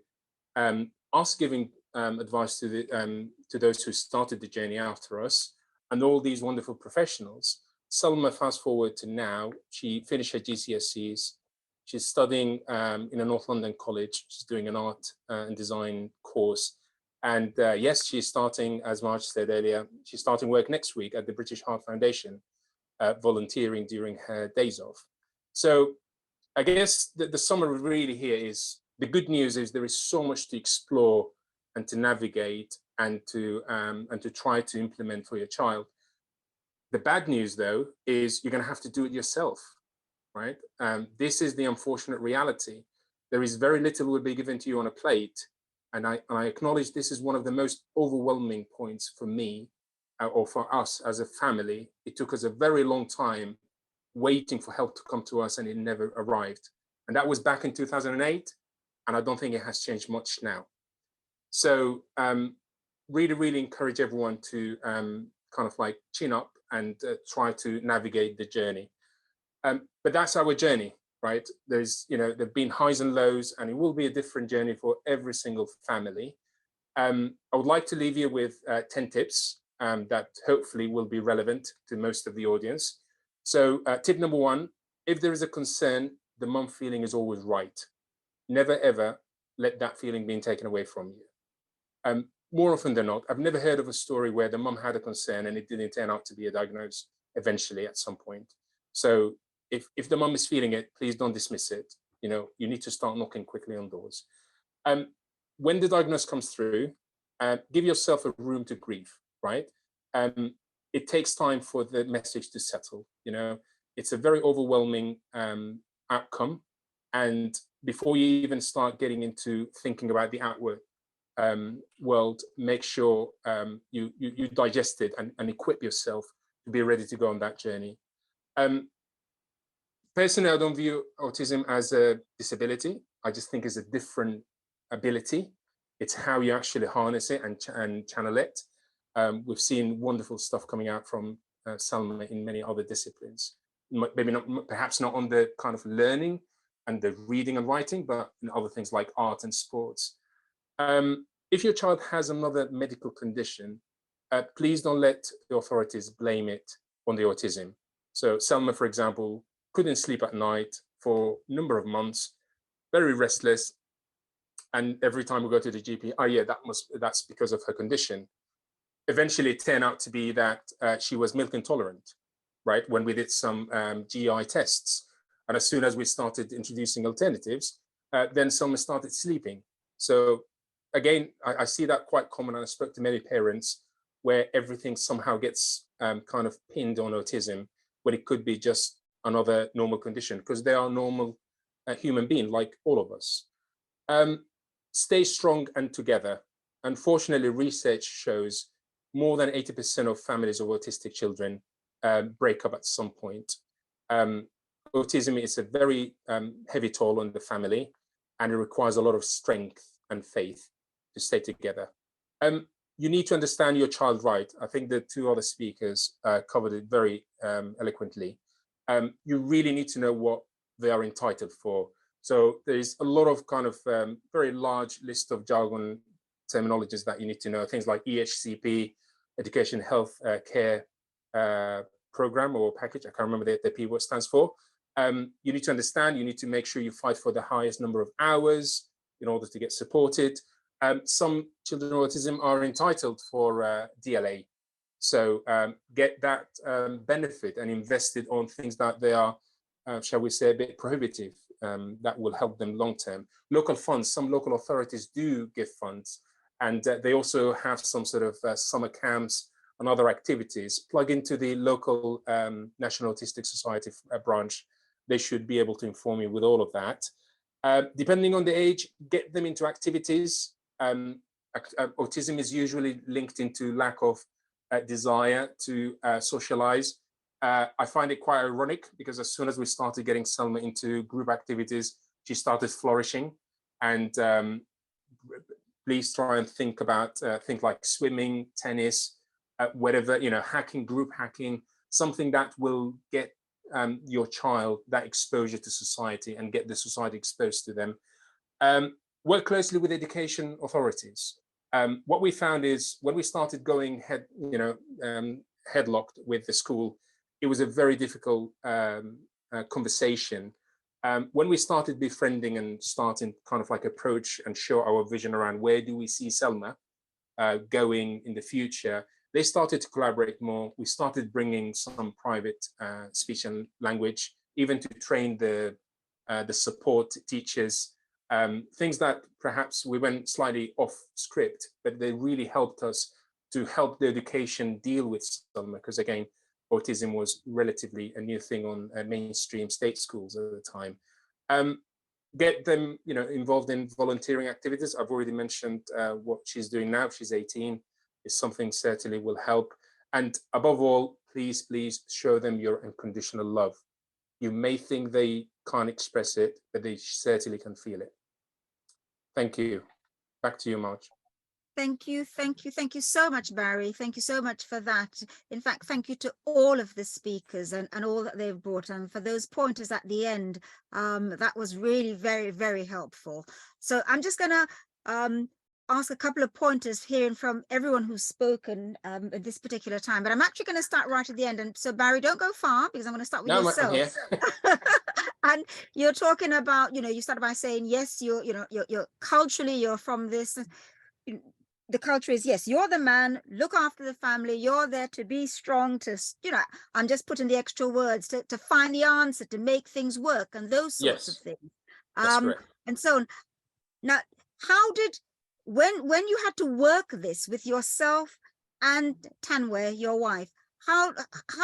us giving advice to those who started the journey after us, and all these wonderful professionals. Selma, fast forward to now, she finished her GCSEs. She's studying in a North London college. She's doing an art and design course. And yes, she's starting, as Marge said earlier, she's starting work next week at the British Heart Foundation, volunteering during her days off. So I guess the summary really here is, the good news is there is so much to explore and to navigate and to try to implement for your child. The bad news, though, is you're going to have to do it yourself, right? This is the unfortunate reality. There is very little will be given to you on a plate. And I acknowledge this is one of the most overwhelming points for me or for us as a family. It took us a very long time waiting for help to come to us, and it never arrived. And that was back in 2008. And I don't think it has changed much now. So really, really encourage everyone to kind of like chin up and try to navigate the journey. But that's our journey, right? There's, you know, there've been highs and lows, and it will be a different journey for every single family. I would like to leave you with 10 tips that hopefully will be relevant to most of the audience. So tip number 1, if there is a concern, the mum feeling is always right. Never, ever let that feeling being taken away from you. More often than not, I've never heard of a story where the mum had a concern and it didn't turn out to be a diagnosis eventually at some point. So if the mum is feeling it, please don't dismiss it. You know, you need to start knocking quickly on doors. When the diagnosis comes through, give yourself a room to grieve, right? It takes time for the message to settle. You know, it's a very overwhelming outcome. And before you even start getting into thinking about the outward world, make sure you digest it and equip yourself to be ready to go on that journey. Personally, I don't view autism as a disability. I just think it's a different ability. It's how you actually harness it and channel it. We've seen wonderful stuff coming out from Salma in many other disciplines. Maybe not, perhaps not on the kind of learning and the reading and writing, but in other things like art and sports. If your child has another medical condition, please don't let the authorities blame it on the autism. So Selma, for example, couldn't sleep at night for a number of months, very restless. And every time we go to the GP, oh yeah, that's because of her condition. Eventually it turned out to be that she was milk intolerant, right? When we did some GI tests. And as soon as we started introducing alternatives, then Selma started sleeping. So again, I see that quite common, and I spoke to many parents where everything somehow gets kind of pinned on autism, when it could be just another normal condition, because they are normal human being like all of us. Stay strong and together. Unfortunately, research shows more than 80% of families of autistic children break up at some point. Autism is a very heavy toll on the family, and it requires a lot of strength and faith to stay together. You need to understand your child right. I think the two other speakers covered it very eloquently. You really need to know what they are entitled for. So there's a lot of kind of very large list of jargon terminologies that you need to know, things like EHCP, Education Health Care Program or package. I can't remember the P what it stands for. You need to understand, you need to make sure you fight for the highest number of hours in order to get supported. Some children with autism are entitled for DLA. So get that benefit and invest it on things that they are, shall we say, a bit prohibitive, that will help them long term. Local funds, some local authorities do give funds, and they also have some sort of summer camps and other activities. Plug into the local National Autistic Society branch. They should be able to inform you with all of that. Depending on the age, get them into activities. Autism is usually linked into lack of desire to socialize. I find it quite ironic because as soon as we started getting Selma into group activities, she started flourishing. And please try and think about things like swimming, tennis, whatever, hacking, group hacking, something that will get your child that exposure to society and get the society exposed to them. Work closely with education authorities. What we found is when we started going headlocked with the school, it was a very difficult conversation. When we started befriending and starting kind of like approach and show our vision around where do we see Selma going in the future, they started to collaborate more. We started bringing some private speech and language, even to train the support teachers, things that perhaps we went slightly off script, but they really helped us to help the education deal with Selma, because again, autism was relatively a new thing on mainstream state schools at the time. Get them, involved in volunteering activities. I've already mentioned what she's doing now. She's 18. Is something certainly will help. And above all, please show them your unconditional love. You may think they can't express it, but they certainly can feel it. Thank you. Back to you, Marge. Thank you so much, Barry. Thank you so much for that. In fact, thank you to all of the speakers and all that they've brought, and for those pointers at the end. That was really very, very helpful. So I'm just gonna ask a couple of pointers, hearing from everyone who's spoken at this particular time, but I'm actually going to start right at the end. And so Barry, don't go far, because I'm going to start with yourself. I'm here. And you're talking about, you started by saying, yes, you're culturally, you're from this. The culture is, yes, you're the man, look after the family, you're there to be strong, to, I'm just putting the extra words, to find the answer, to make things work, and those sorts of things. And so on. Now, how did, when you had to work this with yourself and Tanwe, your wife, how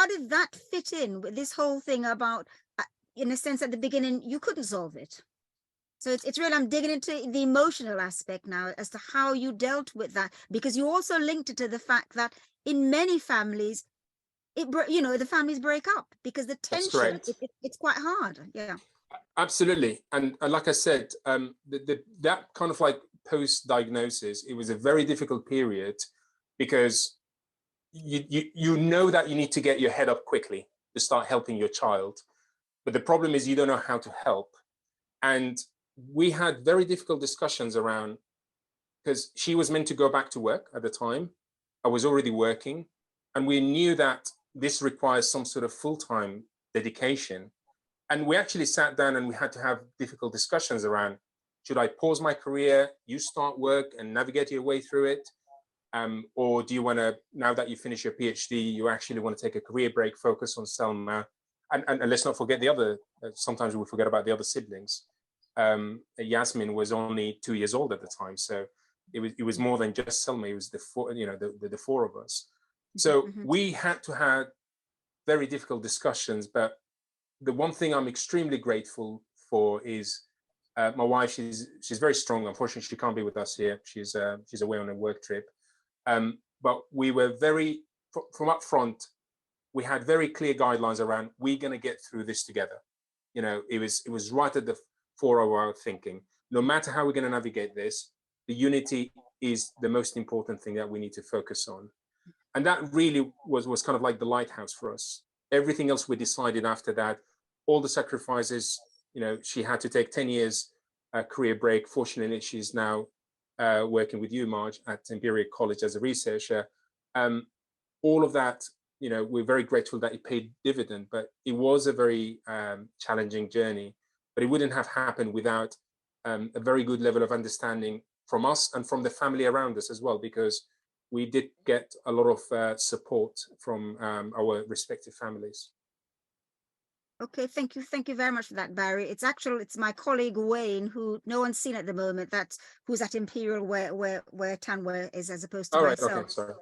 did that fit in with this whole thing about, in a sense, at the beginning, you couldn't solve it? So it's really, I'm digging into the emotional aspect now as to how you dealt with that, because you also linked it to the fact that in many families, the families break up because the tension, it's quite hard. Yeah. Absolutely. And like I said, that kind of like post-diagnosis, it was a very difficult period, because you know that you need to get your head up quickly to start helping your child. But the problem is you don't know how to help. And we had very difficult discussions around, because she was meant to go back to work at the time. I was already working, and we knew that this requires some sort of full-time dedication. And we actually sat down and we had to have difficult discussions around, should I pause my career, you start work and navigate your way through it? Or do you want to, now that you finish your PhD, you actually want to take a career break, focus on Selma? And let's not forget the other, sometimes we forget about the other siblings. Yasmin was only 2 years old at the time. So it was more than just Selma, it was the four, the four of us. So we had to have very difficult discussions, but the one thing I'm extremely grateful for is my wife. She's very strong. Unfortunately, she can't be with us here. She's away on a work trip. But we were from up front, we had very clear guidelines around, we're going to get through this together. It was right at the fore of our thinking. No matter how we're going to navigate this, the unity is the most important thing that we need to focus on. And that really was kind of like the lighthouse for us. Everything else we decided after that, all the sacrifices, she had to take 10 years career break. Fortunately, she's now working with you, Marge, at Imperial College as a researcher. All of that, we're very grateful that it paid dividend, but it was a very challenging journey. But it wouldn't have happened without a very good level of understanding from us and from the family around us as well, because we did get a lot of support from our respective families. Okay, thank you very much for that, Barry. It's my colleague Wayne, who no one's seen at the moment, who's at Imperial where Tanwa is, as opposed to all right, myself. okay, sorry.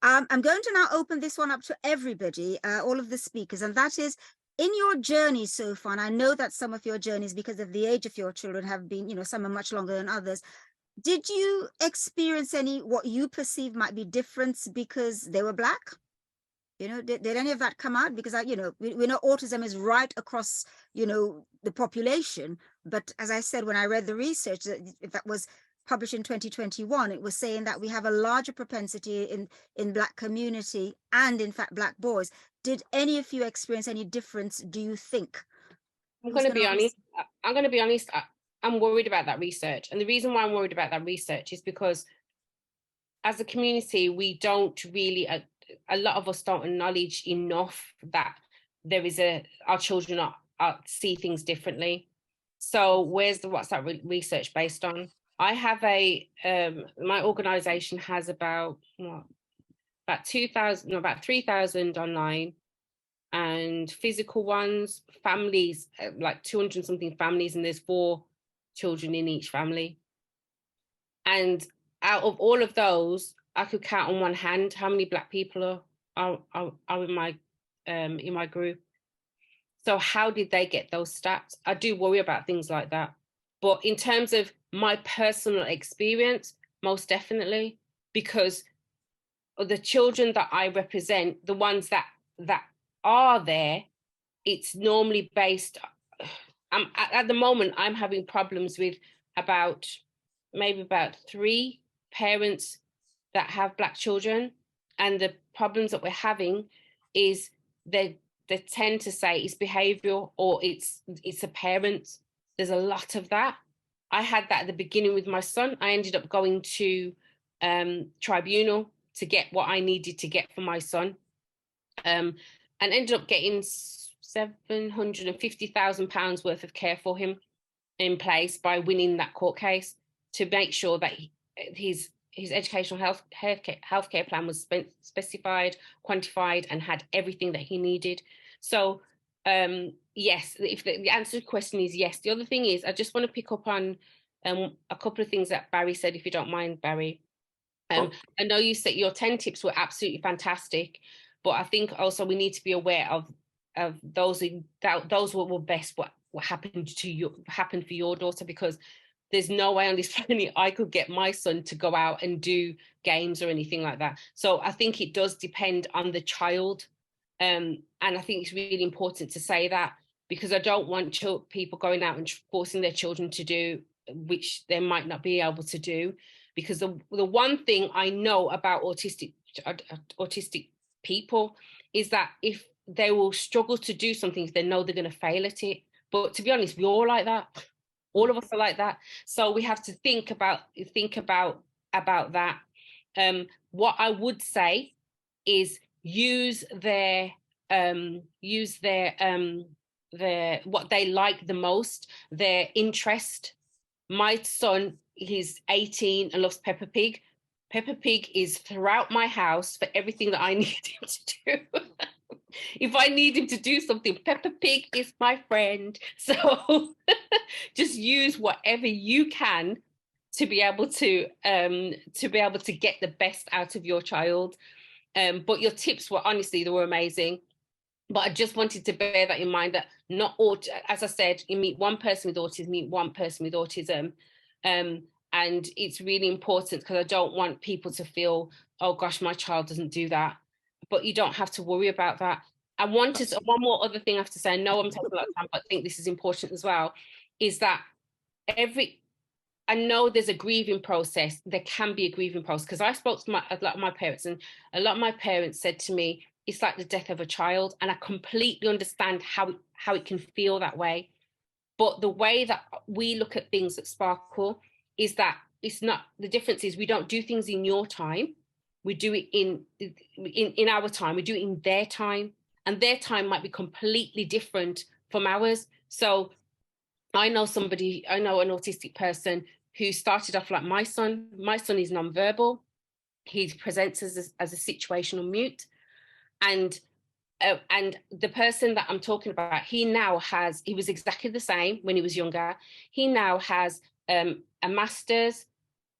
I'm going to now open this one up to everybody, all of the speakers, and that is, in your journey so far, and I know that some of your journeys, because of the age of your children, have been, some are much longer than others. Did you experience what you perceive might be difference because they were Black? Did any of that come out? Because we know autism is right across, the population. But as I said, when I read the research that was published in 2021, it was saying that we have a larger propensity in Black community and, in fact, Black boys. Did any of you experience any difference, do you think? I'm going to be honest. I'm worried about that research. And the reason why I'm worried about that research is because as a community, we don't really, a lot of us don't acknowledge enough that there is our children see things differently. So what's that research based on? I have my organization has about 3,000 online, and physical ones, families, like 200 something families, and there's 4 children in each family. And out of all of those, I could count on one hand how many Black people are in my group. So how did they get those stats? I do worry about things like that. But in terms of my personal experience, most definitely, because the children that I represent, the ones that are there, it's normally based, at the moment, I'm having problems with maybe about 3 parents that have Black children. And the problems that we're having is they tend to say it's behavioral or it's a parent. There's a lot of that. I had that at the beginning with my son. I ended up going to tribunal to get what I needed to get for my son, and ended up getting £750,000 worth of care for him in place by winning that court case to make sure that his educational healthcare plan was specified, quantified, and had everything that he needed. So yes, if the answer to the question is yes. The other thing is, I just want to pick up on a couple of things that Barry said, if you don't mind, Barry. I know you said your 10 tips were absolutely fantastic, but I think also we need to be aware of those were best what happened for your daughter, because there's no way on this planet I could get my son to go out and do games or anything like that. So I think it does depend on the child. And I think it's really important to say that, because I don't want people going out and forcing their children to do which they might not be able to do. Because the one thing I know about autistic people is that if they will struggle to do something, if they know they're going to fail at it. But to be honest, we're all like that. All of us are like that. So we have to think about that. What I would say is use their what they like the most, their interest. My son, he's 18 and loves Peppa Pig. Peppa Pig is throughout my house for everything that I need him to do. If I need him to do something, Peppa Pig is my friend. So just use whatever you can to be able to get the best out of your child. But your tips were, honestly, they were amazing. But I just wanted to bear that in mind, that not all, as I said, you meet one person with autism, meet one person with autism. And it's really important, because I don't want people to feel, oh gosh, my child doesn't do that. But you don't have to worry about that. I wanted one more other thing I have to say. I know I'm taking a lot of time, but I think this is important as well, is that I know there's a grieving process. There can be a grieving process, because I spoke to a lot of my parents, and a lot of my parents said to me, it's like the death of a child. And I completely understand how it can feel that way. But the way that we look at things at Sparkle is that it's not, the difference is we don't do things in your time. We do it in our time. We do it in their time. And their time might be completely different from ours. So I know an autistic person who started off like my son. My son is nonverbal. He presents as a situational mute. And the person that I'm talking about, he was exactly the same when he was younger. He now has a master's.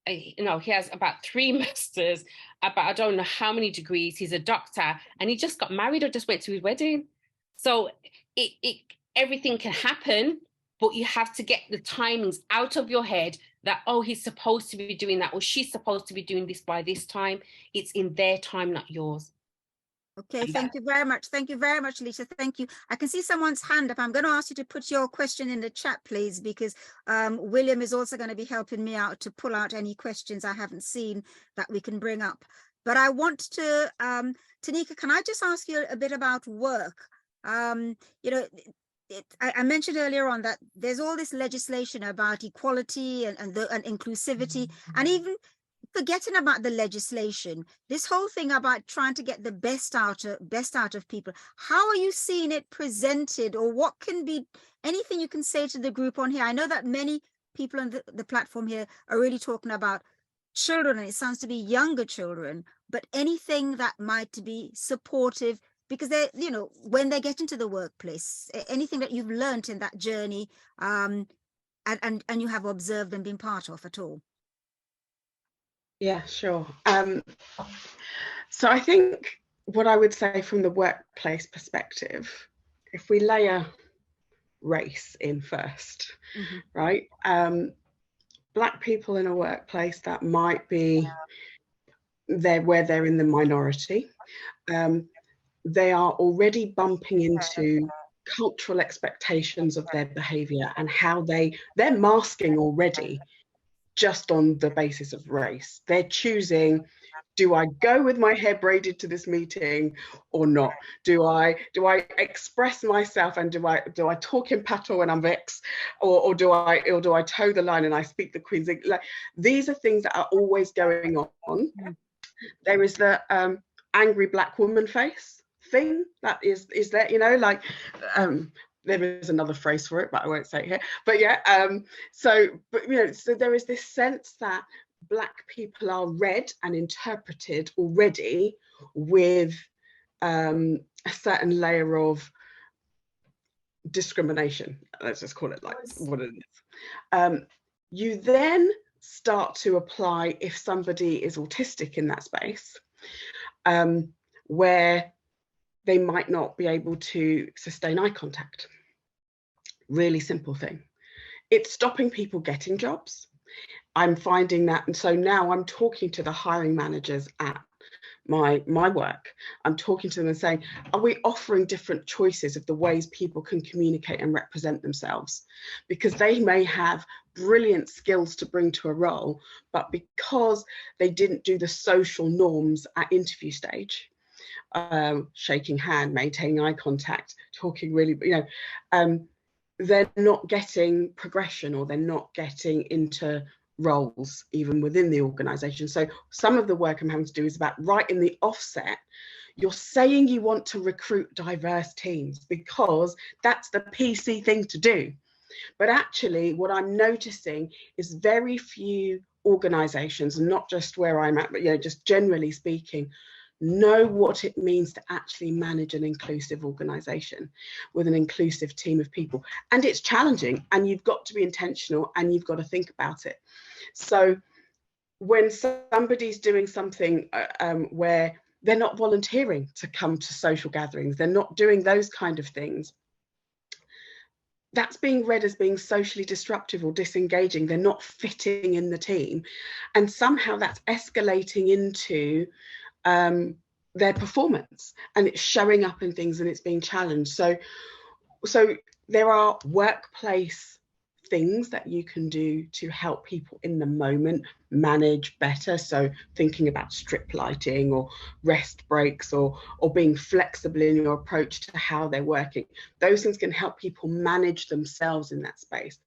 He has about 3 masters, about I don't know how many degrees. He's a doctor, and he just got married or just went to his wedding. So everything can happen, but you have to get the timings out of your head that, oh, he's supposed to be doing that, or she's supposed to be doing this by this time. It's in their time, not yours. Okay, thank you very much. Thank you very much, Lisa. Thank you. I can see someone's hand up. I'm going to ask you to put your question in the chat, please, because William is also going to be helping me out to pull out any questions I haven't seen that we can bring up. But I want to, Tanika, can I just ask you a bit about work? I mentioned earlier on that there's all this legislation about equality and inclusivity, and even forgetting about the legislation, this whole thing about trying to get the best out of people. How are you seeing it presented, or what can be anything you can say to the group on here? I know that many people on the platform here are really talking about children, and it sounds to be younger children, but anything that might be supportive, because they, when they get into the workplace, anything that you've learned in that journey, and you have observed and been part of at all. Yeah, sure. So I think what I would say from the workplace perspective, if we layer race in first, right? Black people in a workplace that might be where they're in the minority, they are already bumping into cultural expectations of their behavior and how they're masking already just on the basis of race. They're choosing, do I go with my hair braided to this meeting or not? Do I express myself, and do I talk in patois when I'm vexed, or do I toe the line and I speak the Queen's English? Like, these are things that are always going on. There is the angry Black woman face thing that is there, like there is another phrase for it, but I won't say it here. But yeah, so there is this sense that Black people are read and interpreted already with a certain layer of discrimination. Let's just call it like what it is. You then start to apply, if somebody is autistic in that space, where they might not be able to sustain eye contact. Really simple thing. It's stopping people getting jobs. I'm finding that, and so now I'm talking to the hiring managers at my work. I'm talking to them and saying, are we offering different choices of the ways people can communicate and represent themselves? Because they may have brilliant skills to bring to a role, but because they didn't do the social norms at interview stage, shaking hand, maintaining eye contact, talking really, they're not getting progression, or they're not getting into roles even within the organization. So some of the work I'm having to do is about right in the offset. You're saying you want to recruit diverse teams because that's the PC thing to do. But actually, what I'm noticing is very few organizations, not just where I'm at, but just generally speaking, know what it means to actually manage an inclusive organization with an inclusive team of people. And it's challenging, and you've got to be intentional, and you've got to think about it. So when somebody's doing something where they're not volunteering to come to social gatherings, they're not doing those kind of things, that's being read as being socially disruptive or disengaging. They're not fitting in the team. And somehow that's escalating into their performance, and it's showing up in things, and it's being challenged. So there are workplace things that you can do to help people in the moment manage better. So thinking about strip lighting or rest breaks, or being flexible in your approach to how they're working. Those things can help people manage themselves in that space.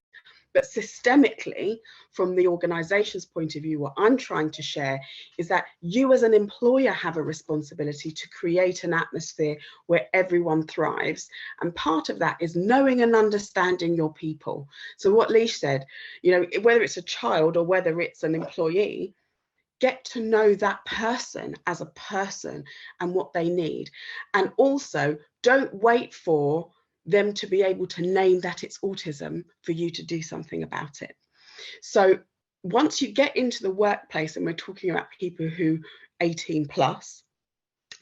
But systemically, from the organization's point of view, what I'm trying to share is that you as an employer have a responsibility to create an atmosphere where everyone thrives. And part of that is knowing and understanding your people. So what Leash said, whether it's a child or whether it's an employee, get to know that person as a person and what they need. And also, don't wait for them to be able to name that it's autism for you to do something about it. So once you get into the workplace, and we're talking about people who 18 plus,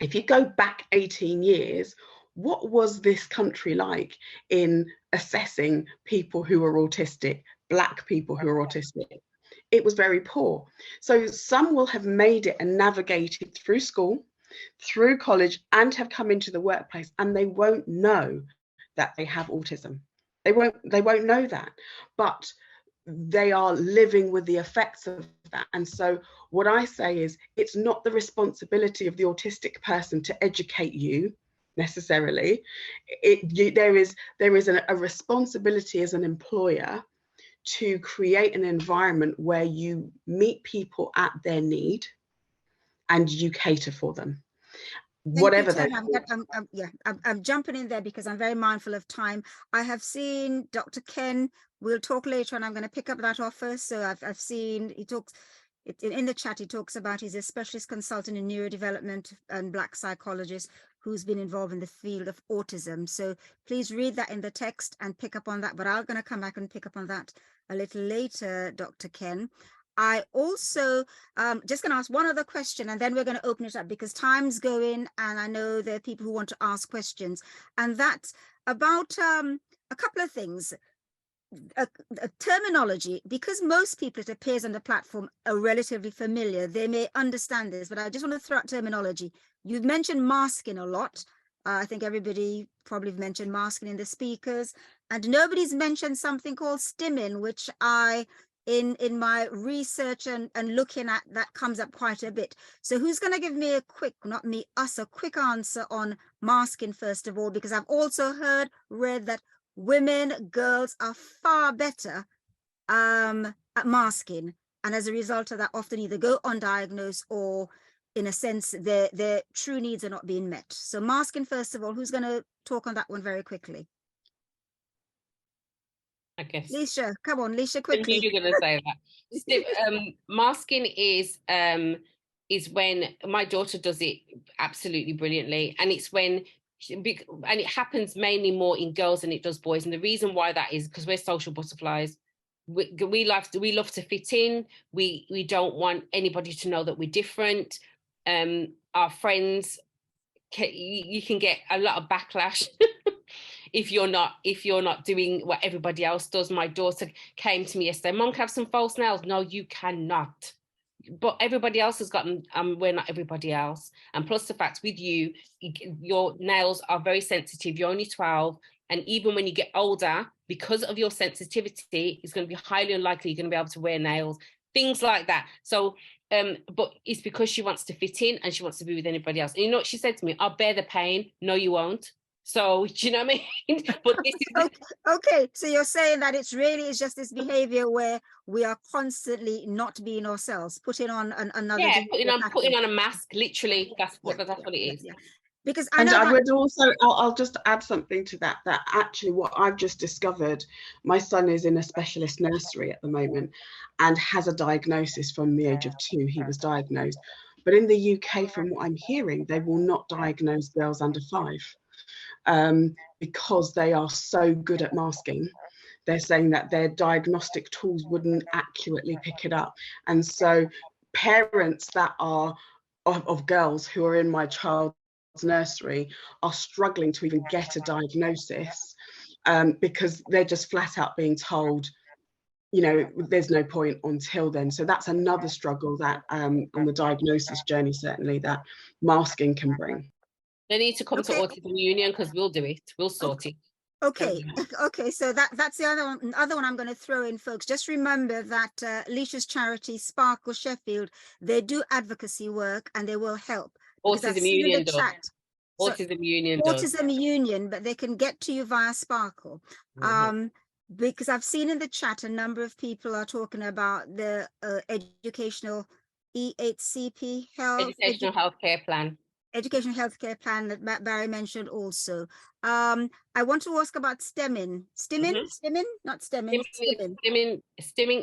if you go back 18 years, what was this country like in assessing people who are autistic, Black people who are autistic? It was very poor. So some will have made it and navigated through school, through college, and have come into the workplace, and they won't know that they have autism. They won't know that, but they are living with the effects of that. And so what I say is, it's not the responsibility of the autistic person to educate you necessarily. There is a responsibility as an employer to create an environment where you meet people at their need and you cater for them. Whatever they I'm jumping in there because I'm very mindful of time. I have seen Dr. Ken. We'll talk later, and I'm going to pick up that offer. So I've seen he talks in the chat. He talks about he's a specialist consultant in neurodevelopment and Black psychologist who's been involved in the field of autism. So please read that in the text and pick up on that. But I'm going to come back and pick up on that a little later, Dr. Ken. I also just going to ask one other question, and then we're going to open it up because time's going, and I know there are people who want to ask questions, and that's about a couple of things. A terminology, because most people, it appears on the platform, are relatively familiar. They may understand this, but I just want to throw out terminology. You've mentioned masking a lot. I think everybody probably mentioned masking in the speakers, and nobody's mentioned something called stimming, which in my research and looking at, that comes up quite a bit. So who's going to give me a quick, not me, us, a quick answer on masking first of all, because I've also read that women, girls are far better at masking, and as a result of that often either go undiagnosed or in a sense their true needs are not being met. So masking first of all, who's going to talk on that one very quickly? I guess. Leisha, come on, Leisha, quickly. I knew you were going to say that. Masking is when my daughter does it absolutely brilliantly, and it's when and it happens mainly more in girls than it does boys. And the reason why that is because we're social butterflies. We love to fit in. We don't want anybody to know that we're different. Our friends, you can get a lot of backlash if you're not doing what everybody else does. My daughter came to me yesterday, Mom, can I have some false nails? No, you cannot. But everybody else has gotten, we're not everybody else. And plus the fact with you, your nails are very sensitive. You're only 12. And even when you get older, because of your sensitivity, it's going to be highly unlikely you're going to be able to wear nails, things like that. So, but it's because she wants to fit in and she wants to be with anybody else. And you know what she said to me? I'll bear the pain. No, you won't. So, do you know what I mean? But this is Okay, so you're saying that it's just this behavior where we are constantly not being ourselves, putting on another. yeah, putting on a mask. Literally, that's what it is. Yeah. Because I And know I would also, I'll just add something to that, that actually what I've just discovered, my son is in a specialist nursery at the moment and has a diagnosis from the age of 2, he was diagnosed. But in the UK, from what I'm hearing, they will not diagnose girls under 5 because they are so good at masking. They're saying that their diagnostic tools wouldn't accurately pick it up. And so parents that are of girls who are in my child's nursery are struggling to even get a diagnosis because they're just flat out being told, you know, there's no point until then. So that's another struggle that on the diagnosis journey, certainly, that masking can bring. They need to come to Autism Union because we'll do it. We'll sort it. Okay, okay, so that's the other one I'm going to throw in, folks. Just remember that Alicia's charity, Sparkle Sheffield, they do advocacy work and they will help. Autism Union does. Autism Union, but they can get to you via Sparkle. Because I've seen in the chat a number of people are talking about the educational EHCP educational healthcare plan. Educational healthcare plan that Barry mentioned also. I want to ask about stimming. Stimming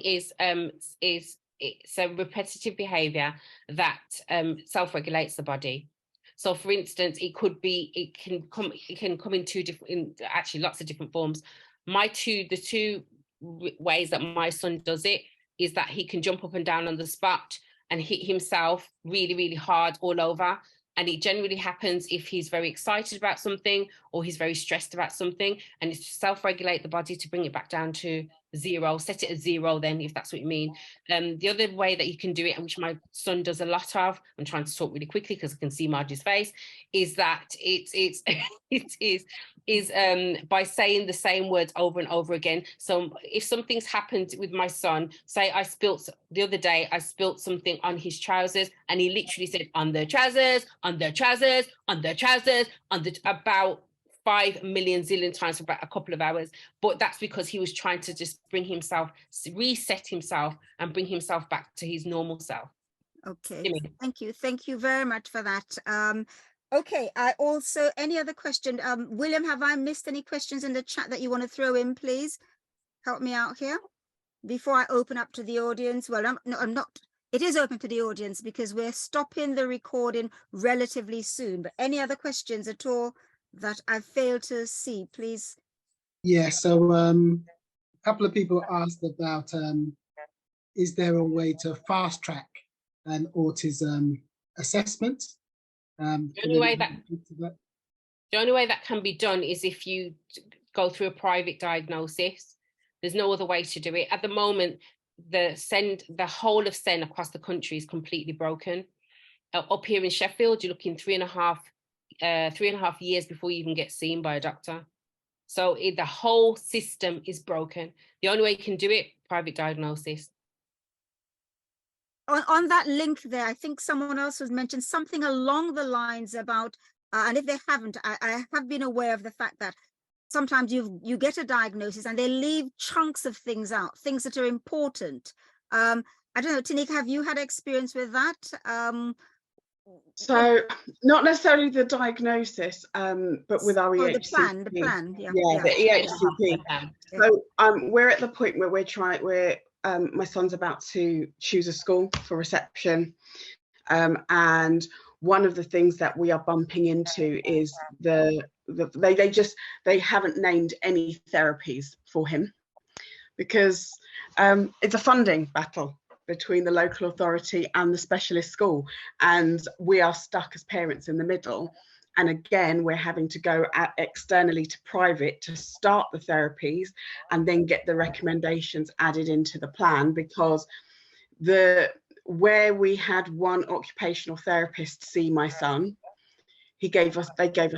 is it's a repetitive behavior that self-regulates the body. So, for instance, it can come in actually lots of different forms. The two ways that my son does it is that he can jump up and down on the spot and hit himself really, really hard all over. And it generally happens if he's very excited about something or he's very stressed about something, and it's to self-regulate the body to bring it back down to 0, set it at 0 then, if that's what you mean. The other way that you can do it, and which my son does a lot of, I'm trying to talk really quickly because I can see Margie's face, is that it is by saying the same words over and over again. So if something's happened with my son, say the other day I spilt something on his trousers, and he literally said, on the trousers, on the trousers, on the trousers, about 5 million zillion times for about a couple of hours. But that's because he was trying to just reset himself and bring himself back to his normal self. Okay, thank you very much for that. Okay, I also, any other question? William, have I missed any questions in the chat that you want to throw in, please? Help me out here before I open up to the audience. Well, I'm not. It is open to the audience because we're stopping the recording relatively soon. But any other questions at all that I've failed to see, please? Yeah, so a couple of people asked about, is there a way to fast track an autism assessment? The only way that can be done is if you go through a private diagnosis. There's no other way to do it. At the moment, the whole of SEN across the country is completely broken. Up here in Sheffield, you're looking 3.5 years before you even get seen by a doctor. So the whole system is broken. The only way you can do it, private diagnosis. On that link there, I think someone else was mentioned something along the lines about, and if they haven't, I have been aware of the fact that sometimes you get a diagnosis and they leave chunks of things out, things that are important. I don't know, Tanika, have you had experience with that? So not necessarily the diagnosis, but with our EHCP. The plan, yeah. The EHCP. So we're at the point where my son's about to choose a school for reception, and one of the things that we are bumping into is they haven't named any therapies for him because it's a funding battle between the local authority and the specialist school, and we are stuck as parents in the middle. And again, we're having to go externally to private to start the therapies and then get the recommendations added into the plan, because where we had one occupational therapist see my son, they gave us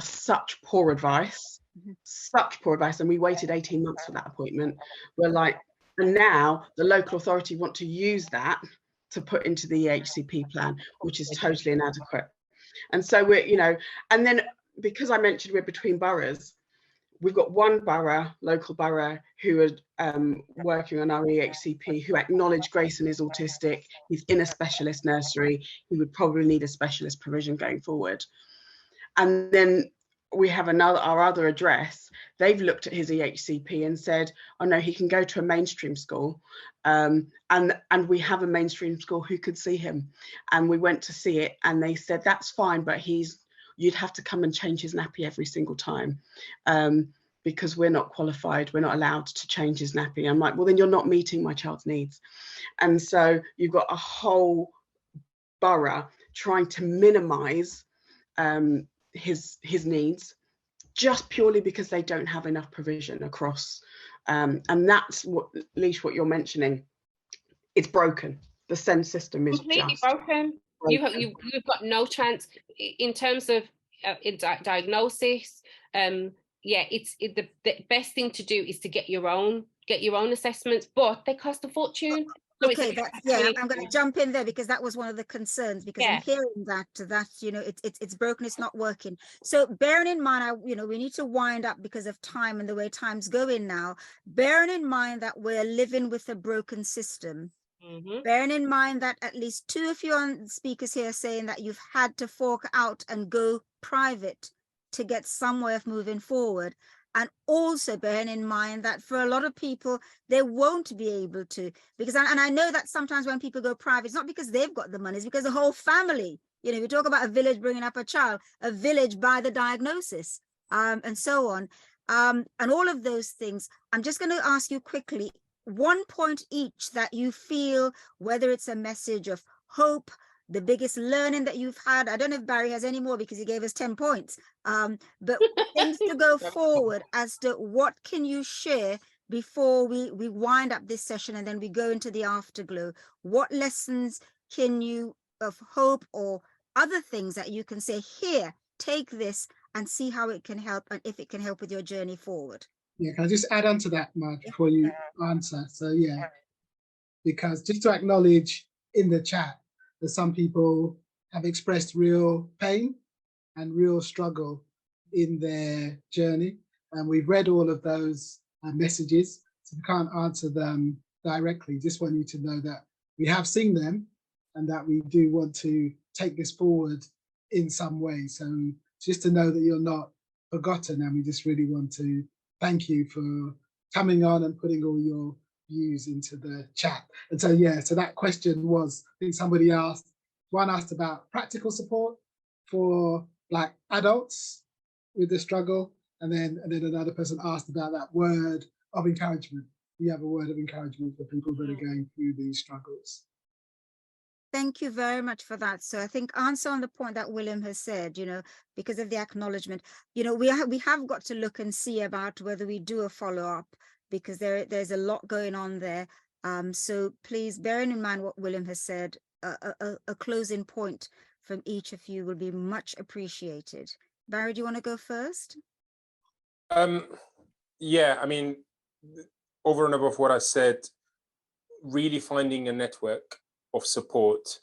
such poor advice, and we waited 18 months for that appointment. And now the local authority want to use that to put into the EHCP plan, which is totally inadequate. And so we're, and then because I mentioned we're between boroughs, we've got one borough, local borough, who are working on our EHCP, who acknowledge Grayson is autistic. He's in a specialist nursery. He would probably need a specialist provision going forward. And then we have our other address. They've looked at his EHCP and said, oh no, he can go to a mainstream school. And we have a mainstream school who could see him. And we went to see it and they said, that's fine, but you'd have to come and change his nappy every single time, because we're not qualified, we're not allowed to change his nappy. I'm like, well, then you're not meeting my child's needs. And so you've got a whole borough trying to minimize his needs, just purely because they don't have enough provision across. And that's what you're mentioning. It's broken. The SEND system is completely just broken. You've got no chance in terms of diagnosis. The best thing to do is to get your own assessments, but they cost a fortune. So okay, I'm going to jump in there because that was one of the concerns, because I'm hearing that it's broken, it's not working. So bearing in mind, we need to wind up because of time and the way time's going now. Bearing in mind that we're living with a broken system. Mm-hmm. Bearing in mind that at least 2 of your speakers here are saying that you've had to fork out and go private to get some way of moving forward. And also bearing in mind that for a lot of people, they won't be able to, because, and I know that sometimes when people go private, it's not because they've got the money, it's because the whole family, we talk about a village bringing up a child, a village by the diagnosis, and so on. And all of those things, I'm just going to ask you quickly, 1 point each that you feel, whether it's a message of hope, the biggest learning that you've had. I don't know if Barry has any more because he gave us 10 points, but things to go forward as to what can you share before we wind up this session and then we go into the afterglow. What lessons can you of hope or other things that you can say, here, take this and see how it can help and if it can help with your journey forward? Yeah, can I just add on to that, Marge, before you answer? So yeah, because just to acknowledge in the chat that some people have expressed real pain and real struggle in their journey. And we've read all of those messages, so we can't answer them directly. Just want you to know that we have seen them and that we do want to take this forward in some way. So just to know that you're not forgotten, and we just really want to thank you for coming on and putting all your views into the chat. And so yeah, so that question was, I think somebody asked, one asked about practical support for like adults with the struggle, and then another person asked about that word of encouragement. You have a word of encouragement for people that are going through these struggles. Thank you very much for that. So I think answer on the point that William has said, because of the acknowledgement, we have got to look and see about whether we do a follow-up, because there's a lot going on there. So please, bearing in mind what William has said, a closing point from each of you will be much appreciated. Barry, do you want to go first? Yeah, I mean, over and above what I said, really finding a network of support,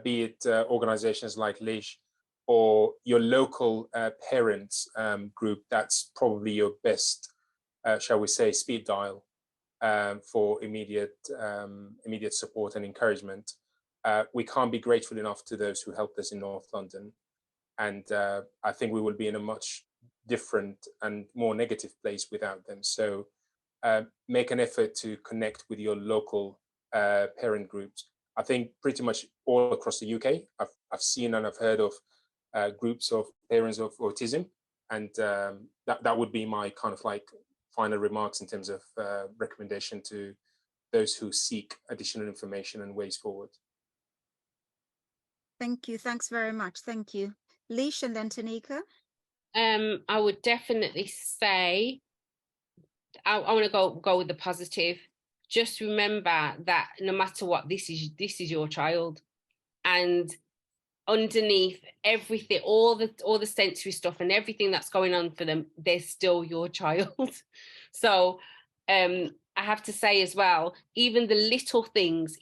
be it organizations like LISH or your local parents group, that's probably your best, shall we say, speed dial for immediate support and encouragement. We can't be grateful enough to those who helped us in North London. And I think we will be in a much different and more negative place without them. So make an effort to connect with your local parent groups. I think pretty much all across the UK, I've seen and I've heard of groups of parents of autism, and that would be my kind of like final remarks in terms of recommendation to those who seek additional information and ways forward. Thank you. Thanks very much. Thank you. Leash and then Tanika. I would definitely say I want to go with the positive. Just remember that no matter what, this is your child, and underneath everything, all the sensory stuff and everything that's going on for them, they're still your child. So I have to say as well, even the little things,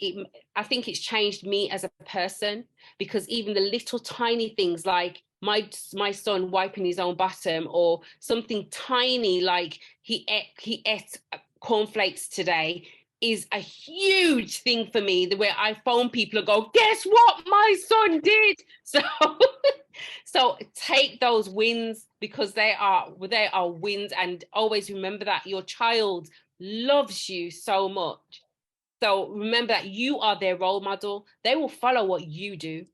I think it's changed me as a person, because even the little tiny things like my son wiping his own bottom, or something tiny like he ate cornflakes today, is a huge thing for me. The way I phone people and go, guess what my son did? So take those wins, because they are wins, and always remember that your child loves you so much. So remember that you are their role model. They will follow what you do.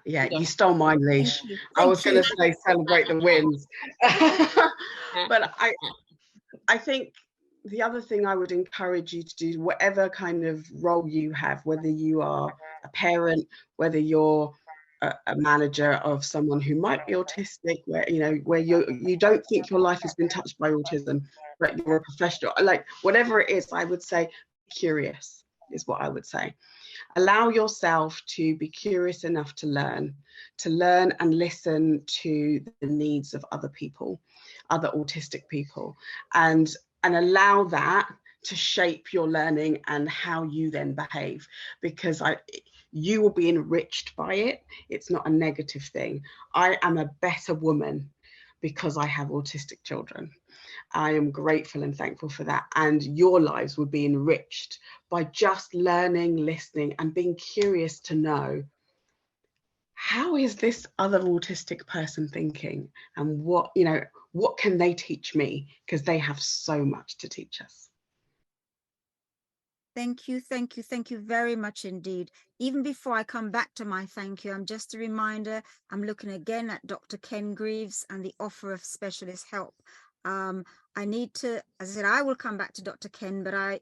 Yeah, you stole my leash. I was going to say celebrate the wins. But I think the other thing I would encourage you to do, whatever kind of role you have, whether you are a parent, whether you're a manager of someone who might be autistic, where you don't think your life has been touched by autism, but you're a professional, like whatever it is, I would say curious is what I would say. Allow yourself to be curious enough to learn and listen to the needs of other people, other autistic people, and allow that to shape your learning and how you then behave, because you will be enriched by it. It's not a negative thing. I am a better woman because I have autistic children. I am grateful and thankful for that. And your lives would be enriched by just learning, listening, and being curious to know, how is this other autistic person thinking? And what can they teach me? Because they have so much to teach us. Thank you very much indeed. Even before I come back to my thank you, I'm just a reminder, I'm looking again at Dr. Ken Greaves and the offer of specialist help. I need to, as I said, I will come back to Dr. Ken, but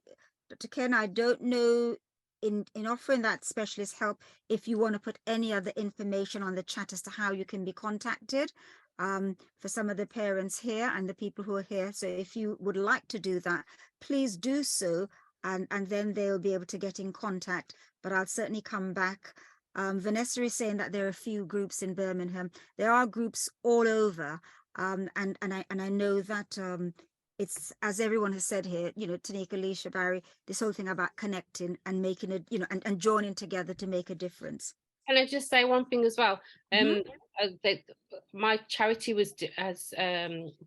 Dr. Ken, I don't know in offering that specialist help, if you want to put any other information on the chat as to how you can be contacted for some of the parents here and the people who are here. So if you would like to do that, please do so. And then they'll be able to get in contact, but I'll certainly come back. Vanessa is saying that there are a few groups in Birmingham. There are groups all over, and I know that it's, as everyone has said here, Tanika, Alicia, Barry, this whole thing about connecting and making it, and joining together to make a difference. Can I just say one thing as well? That my charity has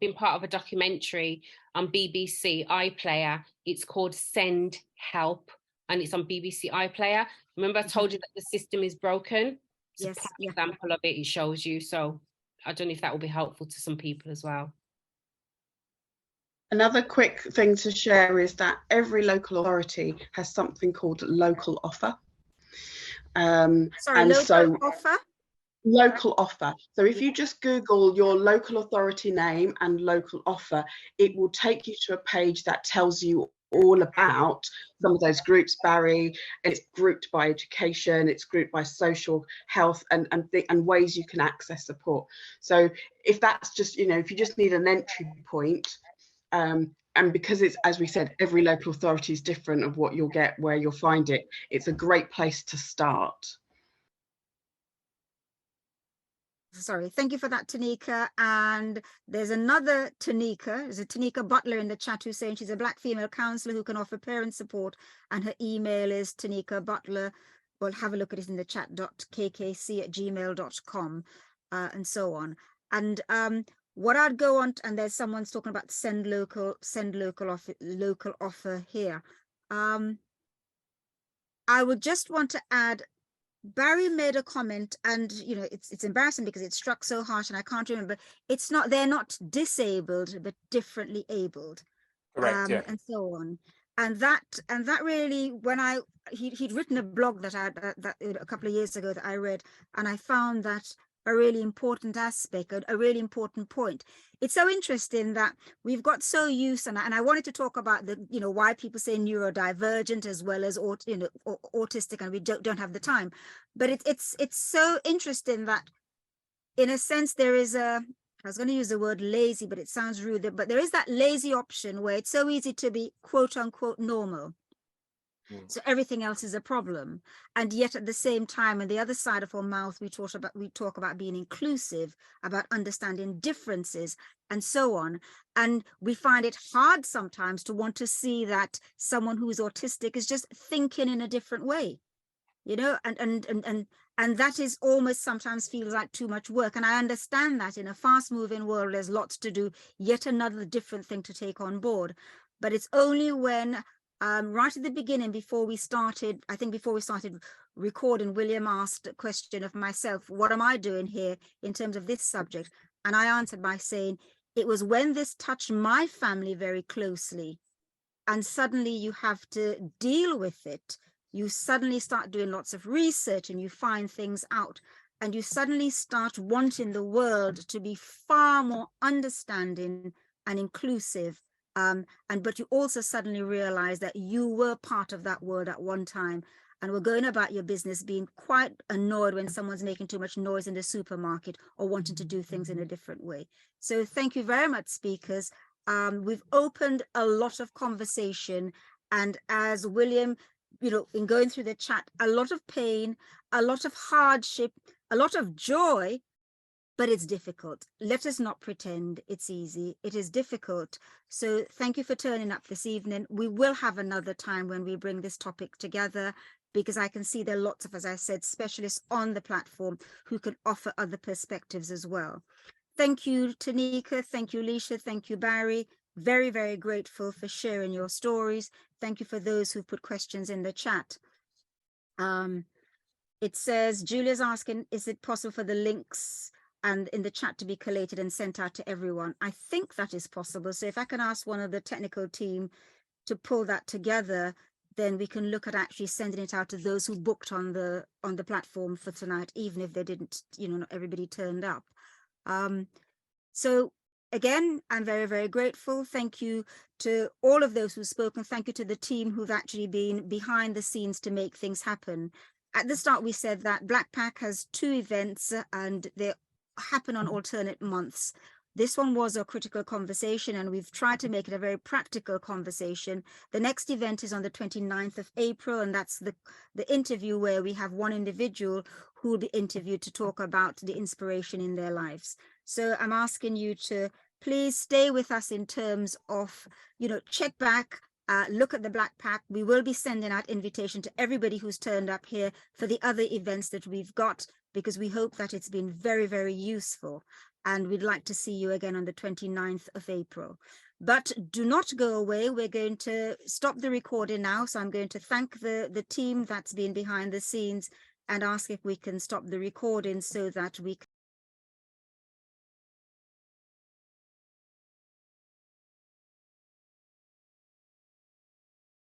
been part of a documentary on BBC iPlayer. It's called Send Help, and it's on BBC iPlayer. Remember I told you that the system is broken? It's yes, a prime example of it. It shows you. So I don't know if that will be helpful to some people as well. Another quick thing to share is that every local authority has something called local offer. Sorry, local offer? Local offer. So if you just Google your local authority name and local offer, it will take you to a page that tells you all about some of those groups, Barry. It's grouped by education, it's grouped by social health, and ways you can access support. So if that's just, if you just need an entry point, and because it's, as we said, every local authority is different of what you'll get, where you'll find it, it's a great place to start. Sorry, thank you for that, Tanika. And there's another Tanika, there's a Tanika Butler in the chat who's saying she's a Black female counsellor who can offer parent support, and her email is Tanika Butler. Well, have a look at it in the chat, kkc@gmail.com, and so on. And what I'd go on, and there's someone's talking about send local offer here. I would just want to add, Barry made a comment, and it's embarrassing because it struck so harsh and I can't remember. It's not, they're not disabled, but differently abled. Correct, yeah. And so on. And that really, when he'd written a blog that a couple of years ago that I read, and I found that a really important aspect, a really important point. It's so interesting that we've got so used, and I wanted to talk about the, why people say neurodivergent as well as autistic, and we don't have the time. But it's so interesting that, in a sense, there is I was going to use the word lazy, but it sounds rude, but there is that lazy option where it's so easy to be quote unquote normal. So everything else is a problem. And yet at the same time, on the other side of our mouth, we talk about being inclusive, about understanding differences and so on. And we find it hard sometimes to want to see that someone who is autistic is just thinking in a different way, and And that is almost sometimes feels like too much work. And I understand that in a fast moving world, there's lots to do, yet another different thing to take on board. But it's only when right at the beginning, before we started recording, William asked a question of myself, what am I doing here in terms of this subject? And I answered by saying, it was when this touched my family very closely, and suddenly you have to deal with it. You suddenly start doing lots of research and you find things out, and you suddenly start wanting the world to be far more understanding and inclusive. But you also suddenly realize that you were part of that world at one time, and were going about your business being quite annoyed when someone's making too much noise in the supermarket or wanting to do things in a different way. So thank you very much, speakers. We've opened a lot of conversation, and as William, in going through the chat, a lot of pain, a lot of hardship, a lot of joy, but it's difficult. Let us not pretend it's easy. It is difficult. So thank you for turning up this evening. We will have another time when we bring this topic together, because I can see there are lots of, as I said, specialists on the platform who can offer other perspectives as well. Thank you, Tanika. Thank you, Leisha. Thank you, Barry. Very, very grateful for sharing your stories. Thank you for those who put questions in the chat. It says, Julia's asking, is it possible for the links and in the chat to be collated and sent out to everyone? I think that is possible. So if I can ask one of the technical team to pull that together, then we can look at actually sending it out to those who booked on the platform for tonight, even if they didn't, not everybody turned up. So again, I'm very, very grateful. Thank you to all of those who've spoken. Thank you to the team who've actually been behind the scenes to make things happen. At the start, we said that Blakpak has 2 events and they happen on alternate months. This one was a critical conversation, and we've tried to make it a very practical conversation. The next event is on the 29th of April, and that's the interview where we have one individual who will be interviewed to talk about the inspiration in their lives. So I'm asking you to please stay with us in terms of, check back, look at the Blakpak. We will be sending out invitation to everybody who's turned up here for the other events that we've got, because we hope that it's been very, very useful. And we'd like to see you again on the 29th of April. But do not go away. We're going to stop the recording now. So I'm going to thank the team that's been behind the scenes and ask if we can stop the recording so that we can